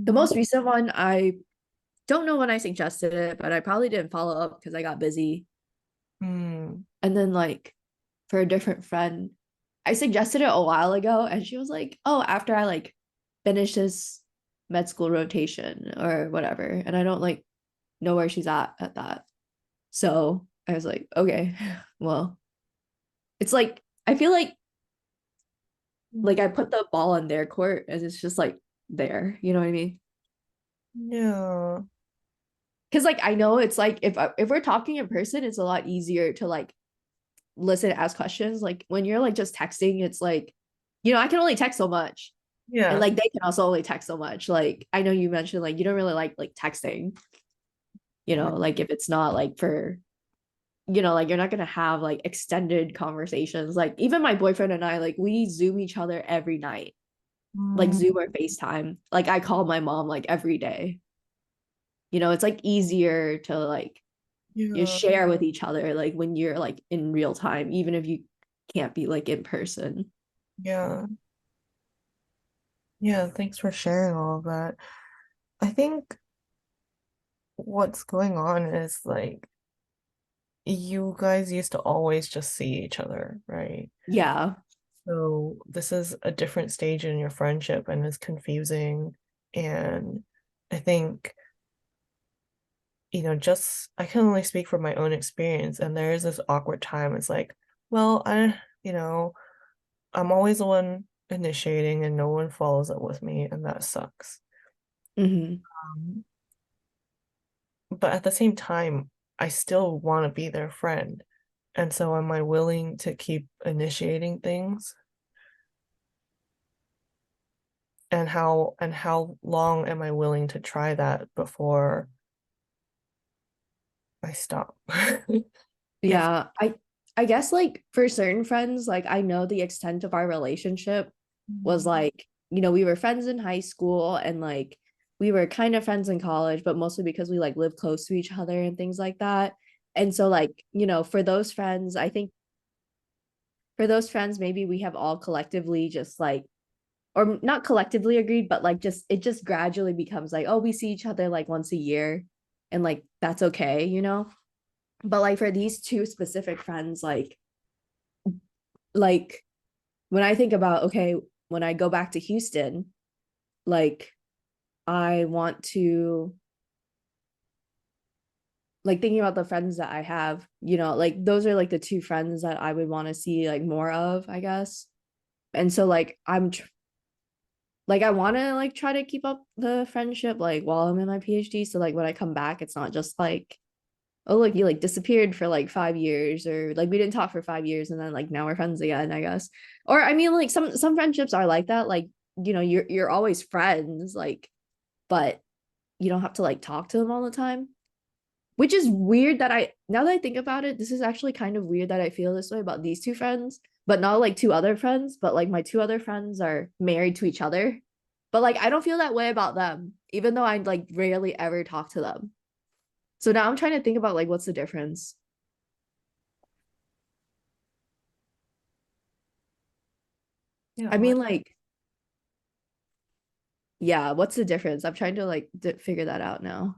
The most recent one, I don't know when I suggested it, but I probably didn't follow up because I got busy. Mm. And then, like, for a different friend, I suggested it a while ago, and she was like, "Oh, after I like finish this med school rotation or whatever." And I don't like know where she's at that. So I was like, okay, well, it's like I feel like I put the ball in their court and it's just like there, you know what I mean? Yeah. Because like I know it's like if we're talking in person, it's a lot easier to like listen, ask questions. Like when you're like just texting, it's like, I can only text so much. And Yeah. like they can also only text so much. Like I know you mentioned like you don't really like texting, like if it's not like for, like you're not gonna have like extended conversations. Like even my boyfriend and I, like we Zoom each other every night, like Mm. Zoom or FaceTime. Like I call my mom like every day. It's like easier to like you Yeah. share with each other like when you're like in real time, even if you can't be like in person. Yeah. Yeah. Thanks for sharing all of that. I think what's going on is like you guys used to always just see each other, right? Yeah. So this is a different stage in your friendship and it's confusing. And I think, just I can only speak from my own experience. And there is this awkward time. It's like, well, I'm always the one initiating and no one follows up with me, and that sucks. Hmm. But at the same time, I still want to be their friend. And so am I willing to keep initiating things? And how long am I willing to try that before I stop? If Yeah, I guess like for certain friends, like I know the extent of our relationship was like, we were friends in high school and like we were kind of friends in college, but mostly because we like lived close to each other and things like that. And so like, for those friends, I think for those friends, maybe we have all collectively just like, or not collectively agreed, but like just it just gradually becomes like, oh, we see each other like once a year and like that's okay. But like for these two specific friends, like when I think about, okay, when I go back to Houston, like I want to, like thinking about the friends that I have, like those are like the two friends that I would want to see like more of, I guess. And so like like I want to like try to keep up the friendship like while I'm in my PhD. So like when I come back, it's not just like, oh look, you like disappeared for like 5 years, or like we didn't talk for 5 years and then like now we're friends again, I guess. Or I mean like some friendships are like that, like you're always friends, like, but you don't have to like talk to them all the time, which is weird that I now that I think about it, this is actually kind of weird that I feel this way about these two friends, but not like two other friends, but like my two other friends are married to each other, but like I don't feel that way about them even though I like rarely ever talk to them. So now I'm trying to think about like what's the difference. yeah, I mean, like, yeah, what's the difference? I'm trying to like figure that out now.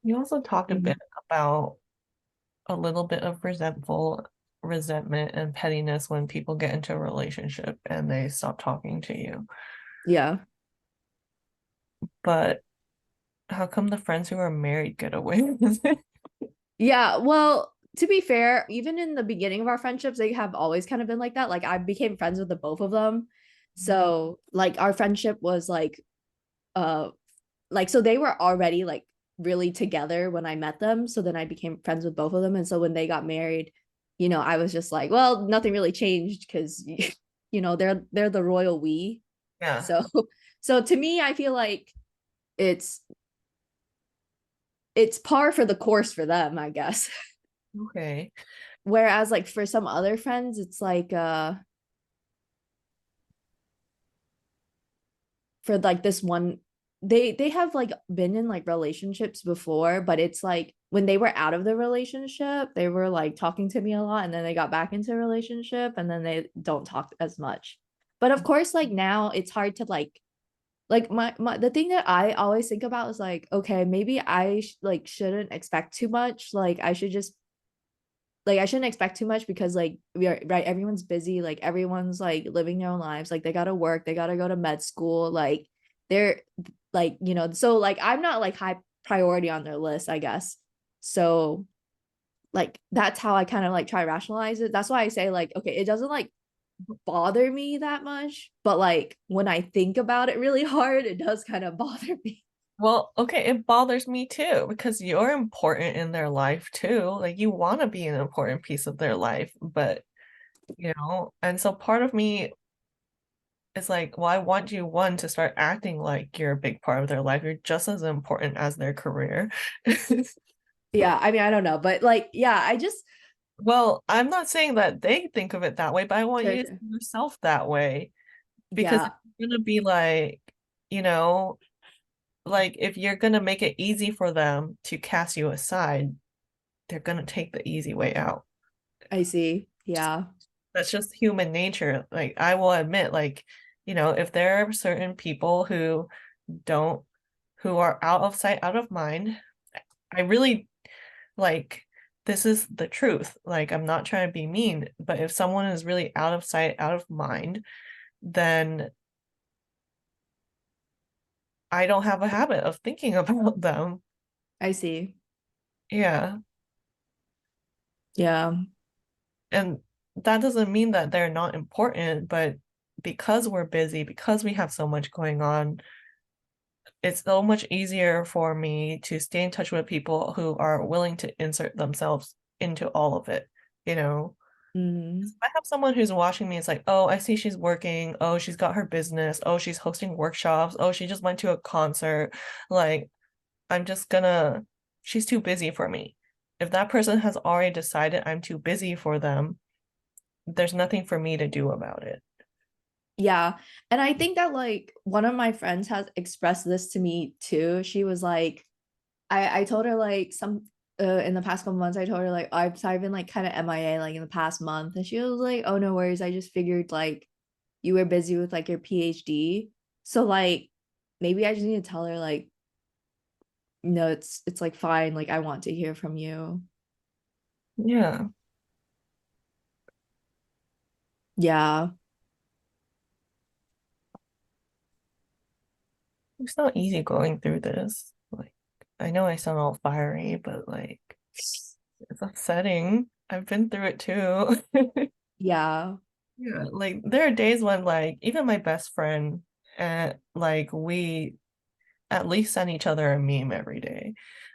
you also talked a Mhm. bit about a little bit of resentment and pettiness when people get into a relationship and they stop talking to you. Yeah. But how come the friends who are married get away with it? Yeah. Well, to be fair, even in the beginning of our friendships, they have always kind of been like that. Like I became friends with the both of them. So like our friendship was uh like so they were already like really together when I met them. So then I became friends with both of them. And so when they got married, I was just like, well, nothing really changed because they're the royal we. Yeah. So so to me, I feel like it's it's par for the course for them, I guess. Okay. Whereas like for some other friends, it's like for like this one, they have like been in like relationships before, but it's like when they were out of the relationship, they were like talking to me a lot, and then they got back into a relationship and then they don't talk as much. But of course, like now it's hard to like my the thing that I always think about is like, okay, maybe I like shouldn't expect too much. Like I should just like I shouldn't expect too much because like we are right, everyone's busy, like everyone's like living their own lives, like they gotta work, they gotta go to med school, like they're like, so like I'm not like high priority on their list, I guess. So like that's how I kind of like try to rationalize it. That's why I say like, okay, it doesn't like bother me that much, but like when I think about it really hard, it does kind of bother me. Well, okay, it bothers me too because you're important in their life too. Like you want to be an important piece of their life, but and so part of me is like, well, I want you one to start acting like you're a big part of their life. You're just as important as their career. Yeah, I mean, I don't know, but like, yeah, I just Well, I'm not saying that they think of it that way, but I want sure, you to sure. see yourself that way because Yeah, if you're gonna be like, you know, like if you're gonna make it easy for them to cast you aside, they're gonna take the easy way out. I see. Yeah, That's just human nature. Like I will admit, like, if there are certain people don't who are out of sight, out of mind, I really like this is the truth. Like I'm not trying to be mean, but if someone is really out of sight, out of mind, then I don't have a habit of thinking about them. I see. Yeah. Yeah. And that doesn't mean that they're not important, but because we're busy, because we have so much going on, it's so much easier for me to stay in touch with people who are willing to insert themselves into all of it, you know? Mm-hmm. If I have someone who's watching me, it's like, oh, I see she's working. Oh, she's got her business. Oh, she's hosting workshops. Oh, she just went to a concert. Like, I'm just gonna, she's too busy for me. If that person has already decided I'm too busy for them, there's nothing for me to do about it. Yeah. And I think that like one of my friends has expressed this to me too. She was like, I told her like some in the past couple months, I told her like I've been like kind of MIA like in the past month. And she was like, oh no worries. I just figured like you were busy with like your PhD. So like maybe I just need to tell her like, no, it's like fine. Like I want to hear from you. Yeah. Yeah. It's not easy going through this. Like, I know I sound all fiery, but like, it's upsetting. I've been through it too. Yeah. Yeah, like there are days when like even my best friend and like we at least send each other a meme every day.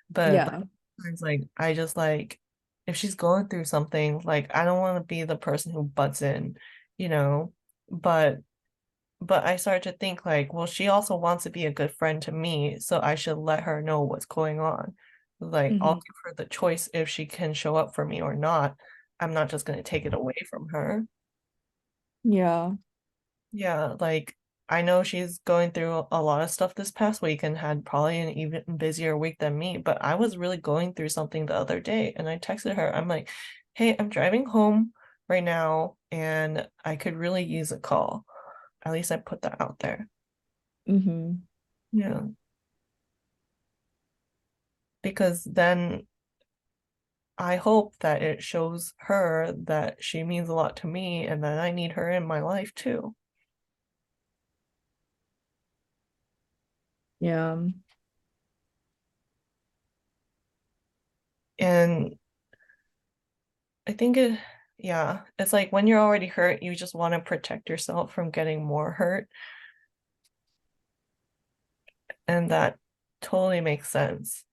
But Yeah. it's like I just like if she's going through something, like I don't want to be the person who butts in, you know. But I start to think like, well, she also wants to be a good friend to me, so I should let her know what's going on. Like I'll Hmm. give her the choice if she can show up for me or not. I'm not just gonna take it away from her. Yeah. Yeah, like I know she's going through a lot of stuff this past week and had probably an even busier week than me, but I was really going through something the other day and I texted her. I'm like, "Hey, I'm driving home right now and I could really use a call." At least I put that out there. Hmm. Yeah, because then I hope that it shows her that she means a lot to me and that I need her in my life too. Yeah. And I think yeah, it's like when you're already hurt, you just want to protect yourself from getting more hurt. And that totally makes sense.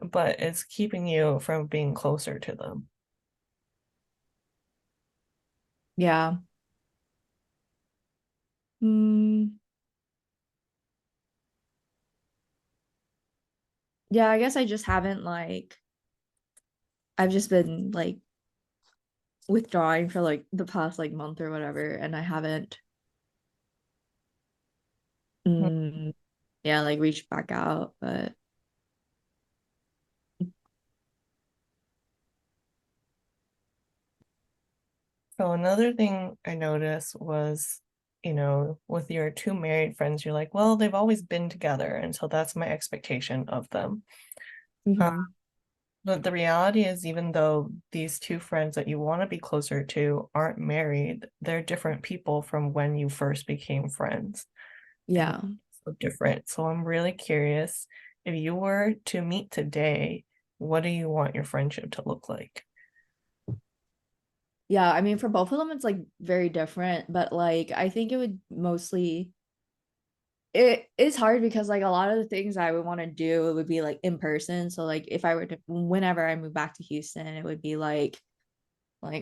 But it's keeping you from being closer to them. Yeah. Mm, yeah, I guess I just haven't like I've just been like withdrawing for like the past like month or whatever, and I haven't mm, yeah, like reached back out, but So another thing I noticed was, with your two married friends, you're like, well, they've always been together, and so that's my expectation of them. Uh, mhm. but the reality is, even though these two friends that you want to be closer to aren't married, they're different people from when you first became friends. And Yeah. so different. So I'm really curious, if you were to meet today, what do you want your friendship to look like? Yeah, I mean for both of them it's like very different, but like I think it would mostly it is hard because like a lot of the things I would want to do it would be like in person. So like if I were to whenever I move back to Houston, it would be like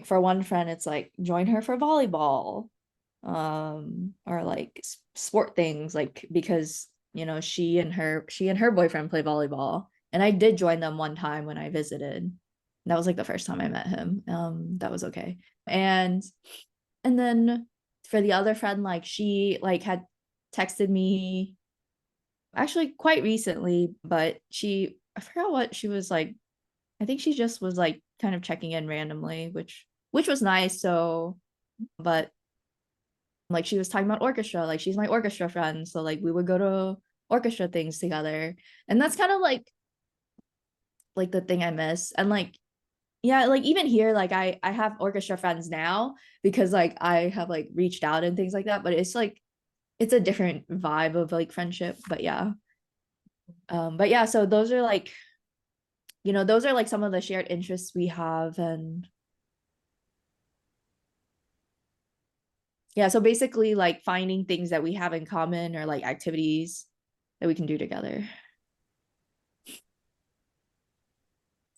for one friend it's like join her for volleyball or like sport things like because she and her boyfriend play volleyball and I did join them one time when I visited. That was like the first time I met him. That was okay. And then for the other friend, like she like had texted me actually quite recently, but I forgot what she was like. I think she just was like kind of checking in randomly, which was nice. So, but like she was talking about orchestra, like she's my orchestra friend. So like we would go to orchestra things together. And that's kind of like the thing I miss. And like yeah, like even here, like I have orchestra friends now because like I have like reached out and things like that, but it's like it's a different vibe of like friendship. But yeah, so those are like, those are like some of the shared interests we have. And Yeah, so basically like finding things that we have in common or like activities that we can do together.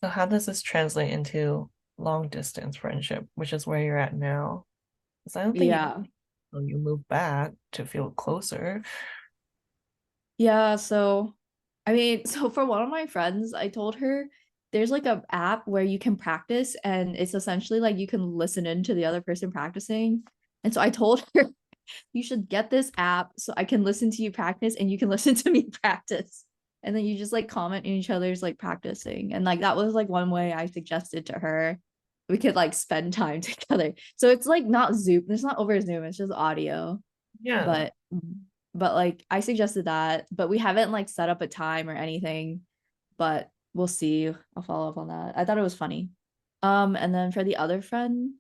So how does this translate into long distance friendship, which is where you're at now? Because I don't think Yeah. you move back to feel closer. Yeah, so I mean, so for one of my friends, I told her there's like a app where you can practice and it's essentially like you can listen into the other person practicing. And so I told her you should get this app so I can listen to you practice and you can listen to me practice. And then you just like comment in each other's like practicing. And like that was like one way I suggested to her we could like spend time together. So it's like not Zoom, it's not over Zoom, it's just audio. Yeah. But like I suggested that, but we haven't like set up a time or anything. But we'll see. I'll follow up on that. I thought it was funny. And then for the other friend,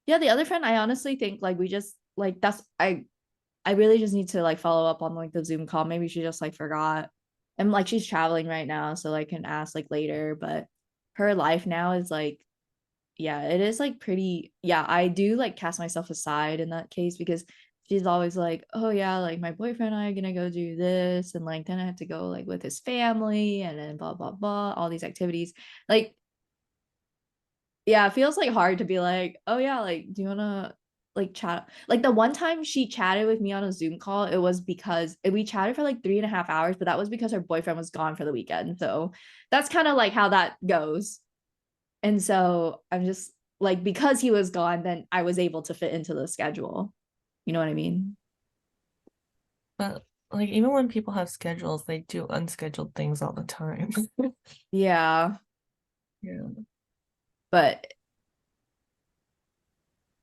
yeah, the other friend, I honestly think like we just like that's I really just need to like follow up on like the Zoom call. Maybe she just like forgot. And like she's traveling right now, so I can ask like later. But her life now is like, yeah, it is like pretty. Yeah, I do like cast myself aside in that case because she's always like, oh yeah, like my boyfriend and I are gonna go do this, and like then I have to go like with his family, and then blah blah blah, all these activities. Like yeah, it feels like hard to be like, oh yeah, like do you wanna like chat? Like the one time she chatted with me on a Zoom call, it was because we chatted for like 3.5 hours, but that was because her boyfriend was gone for the weekend. So that's kind of like how that goes. And so I'm just like, because he was gone, then I was able to fit into the schedule. You know what I mean? But like even when people have schedules, they do unscheduled things all the time. Yeah. Yeah. But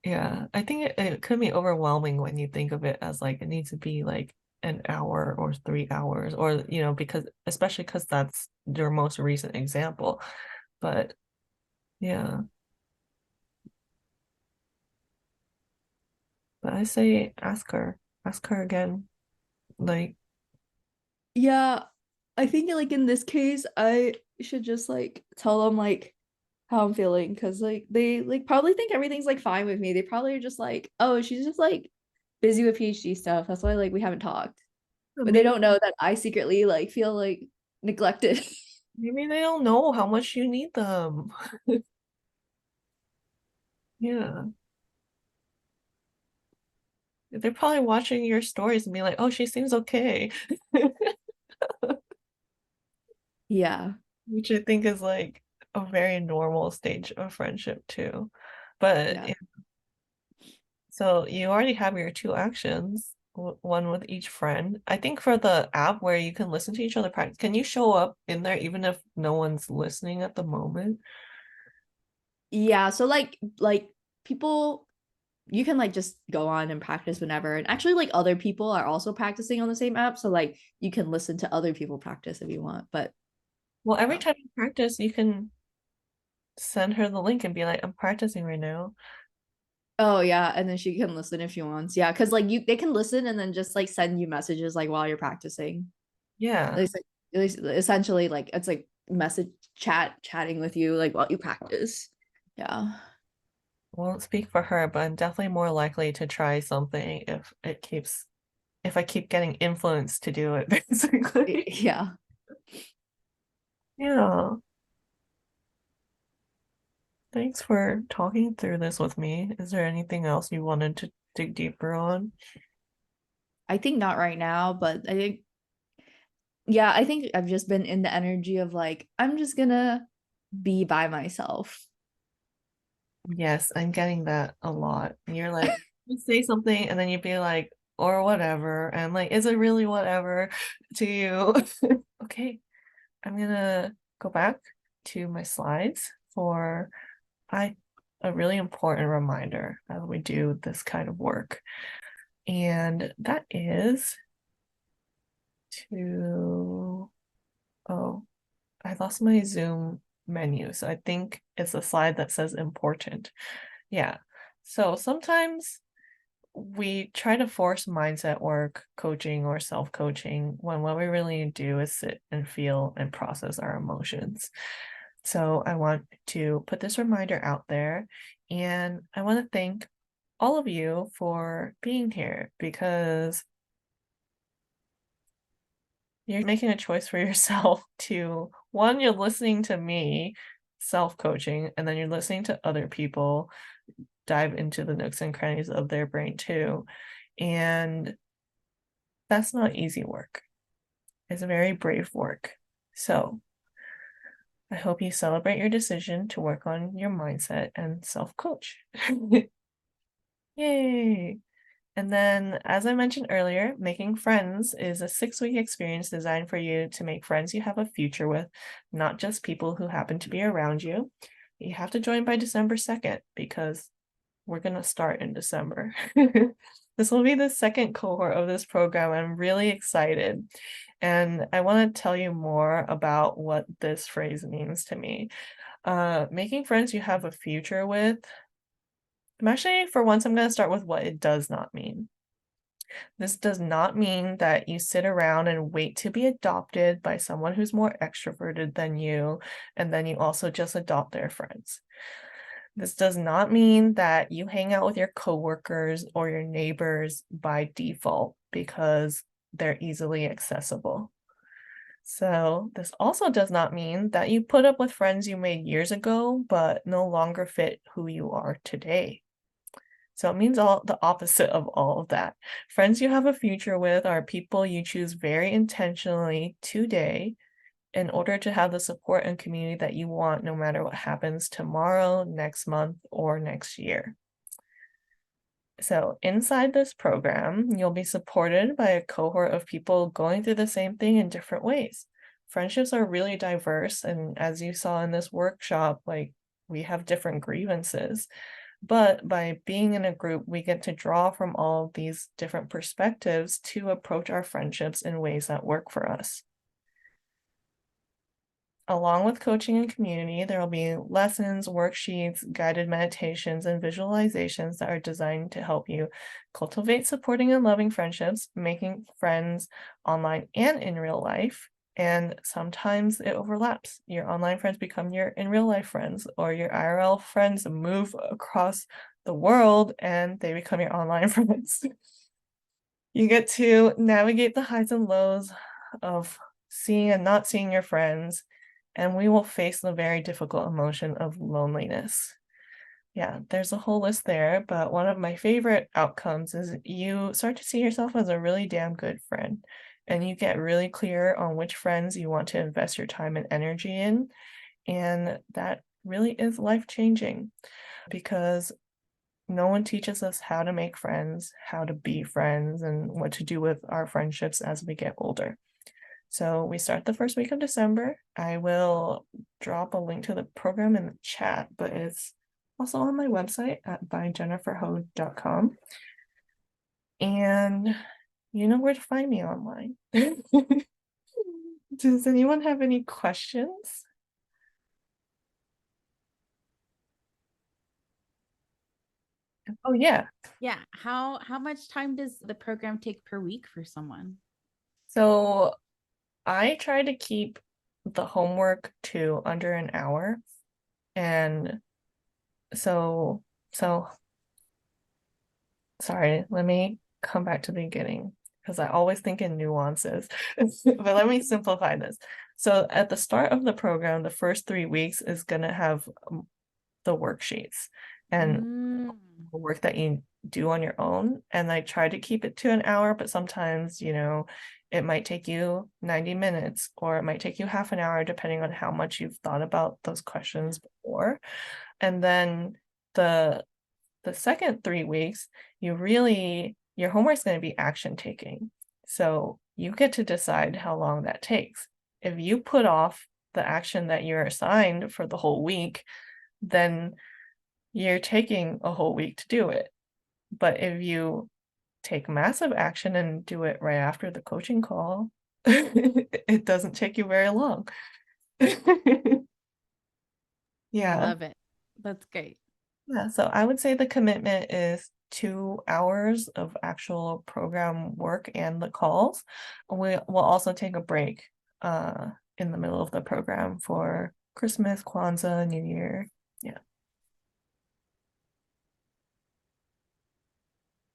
Yeah. I think it could be overwhelming when you think of it as like it needs to be like an hour or 3 hours or because especially because that's your most recent example. But yeah. But I say ask her. Ask her again. Like, yeah, I think like in this case, I should just like tell them like how I'm feeling because like they like probably think everything's like fine with me. They probably are just like, oh, she's just like busy with PhD stuff. That's why like we haven't talked. But they maybe don't know that I secretly like feel like neglected. maybe they don't know how much you need them. Yeah. They're probably watching your stories and be like, oh, she seems okay. Yeah. Which I think is like a very normal stage of friendship too. But Yeah. yeah, so you already have your two actions, one with each friend. I think for the app where you can listen to each other practice, can you show up in there even if no one's listening at the moment? Yeah. So like people you can like just go on and practice whenever. And actually like other people are also practicing on the same app. So like you can listen to other people practice if you want. But Well, every oh, time you practice, you can send her the link and be like, I'm practicing right now. oh yeah. And then she can listen if she wants. Yeah. Cause like they can listen and then just like send you messages like while you're practicing. Yeah. At least essentially like it's like message chatting with you like while you practice. Yeah. Won't speak for her, but I'm definitely more likely to try something if I keep getting influenced to do it, basically. Yeah. Yeah. Thanks for talking through this with me. Is there anything else you wanted to dig deeper on? I think not right now, but I think yeah, I think I've just been in the energy of like, I'm just gonna be by myself. Yes, I'm getting that a lot. You're like, you say something and then you'd be like, or whatever. And like, is it really whatever to you? Okay, I'm gonna go back to my slides for I a really important reminder as we do this kind of work. And that is to, oh, I lost my Zoom menu. So I think it's a slide that says important. Yeah. So sometimes we try to force mindset work, coaching, or self coaching when what we really do is sit and feel and process our emotions. So I want to put this reminder out there and I want to thank all of you for being here, because you're making a choice for yourself to, one, you're listening to me self-coaching, and then you're listening to other people dive into the nooks and crannies of their brain too. And that's not easy work. It's very brave work. So I hope you celebrate your decision to work on your mindset and self-coach. Yay! And then, as I mentioned earlier, making friends is a 6-week experience designed for you to make friends you have a future with, not just people who happen to be around you. You have to join by December 2nd because we're going to start in December. This will be the second cohort of this program. I'm really excited. And I want to tell you more about what this phrase means to me. Making friends you have a future with. For once, I'm going to start with what it does not mean. This does not mean that you sit around and wait to be adopted by someone who's more extroverted than you, and then you also just adopt their friends. This does not mean that you hang out with your coworkers or your neighbors by default because they're easily accessible. So this also does not mean that you put up with friends you made years ago but no longer fit who you are today. So it means all the opposite of all of that. Friends you have a future with are people you choose very intentionally today in order to have the support and community that you want no matter what happens tomorrow, next month, or next year. So inside this program, you'll be supported by a cohort of people going through the same thing in different ways. Friendships are really diverse, and as you saw in this workshop, like, we have different grievances. But by being in a group, we get to draw from all of these different perspectives to approach our friendships in ways that work for us. Along with coaching and community, there will be lessons, worksheets, guided meditations, and visualizations that are designed to help you cultivate supporting and loving friendships, making friends online and in real life. And sometimes it overlaps. Your online friends become your in real life friends, or your IRL friends move across the world and they become your online friends. You get to navigate the highs and lows of seeing and not seeing your friends, and we will face the very difficult emotion of loneliness. Yeah, there's a whole list there, but one of my favorite outcomes is you start to see yourself as a really damn good friend, and you get really clear on which friends you want to invest your time and energy in, and that really is life-changing because no one teaches us how to make friends, how to be friends, and what to do with our friendships as we get older. So we start the first week of December. I will drop a link to the program in the chat, but it's also on my website at byjenniferho.com. And you know where to find me online. Does anyone have any questions? Oh, yeah. Yeah. How much time does the program take per week for someone? So I try to keep the homework to under an hour. And so sorry, let me come back to the beginning because I always think in nuances. But let me simplify this. So at the start of the program, the first 3 weeks is going to have the worksheets and the work that you do on your own. And I try to keep it to an hour, but sometimes, it might take you 90 minutes or it might take you half an hour, depending on how much you've thought about those questions before. And then the second 3 weeks, your homework's going to be action taking. So you get to decide how long that takes. If you put off the action that you're assigned for the whole week, then you're taking a whole week to do it. But if you take massive action and do it right after the coaching call, it doesn't take you very long. Yeah. Love it. That's great. Yeah, so I would say the commitment is 2 hours of actual program work and the calls. We will also take a break in the middle of the program for Christmas, Kwanzaa, New Year. Yeah.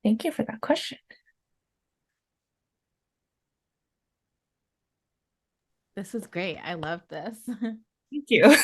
Thank you for that question. This was great. I love this. Thank you.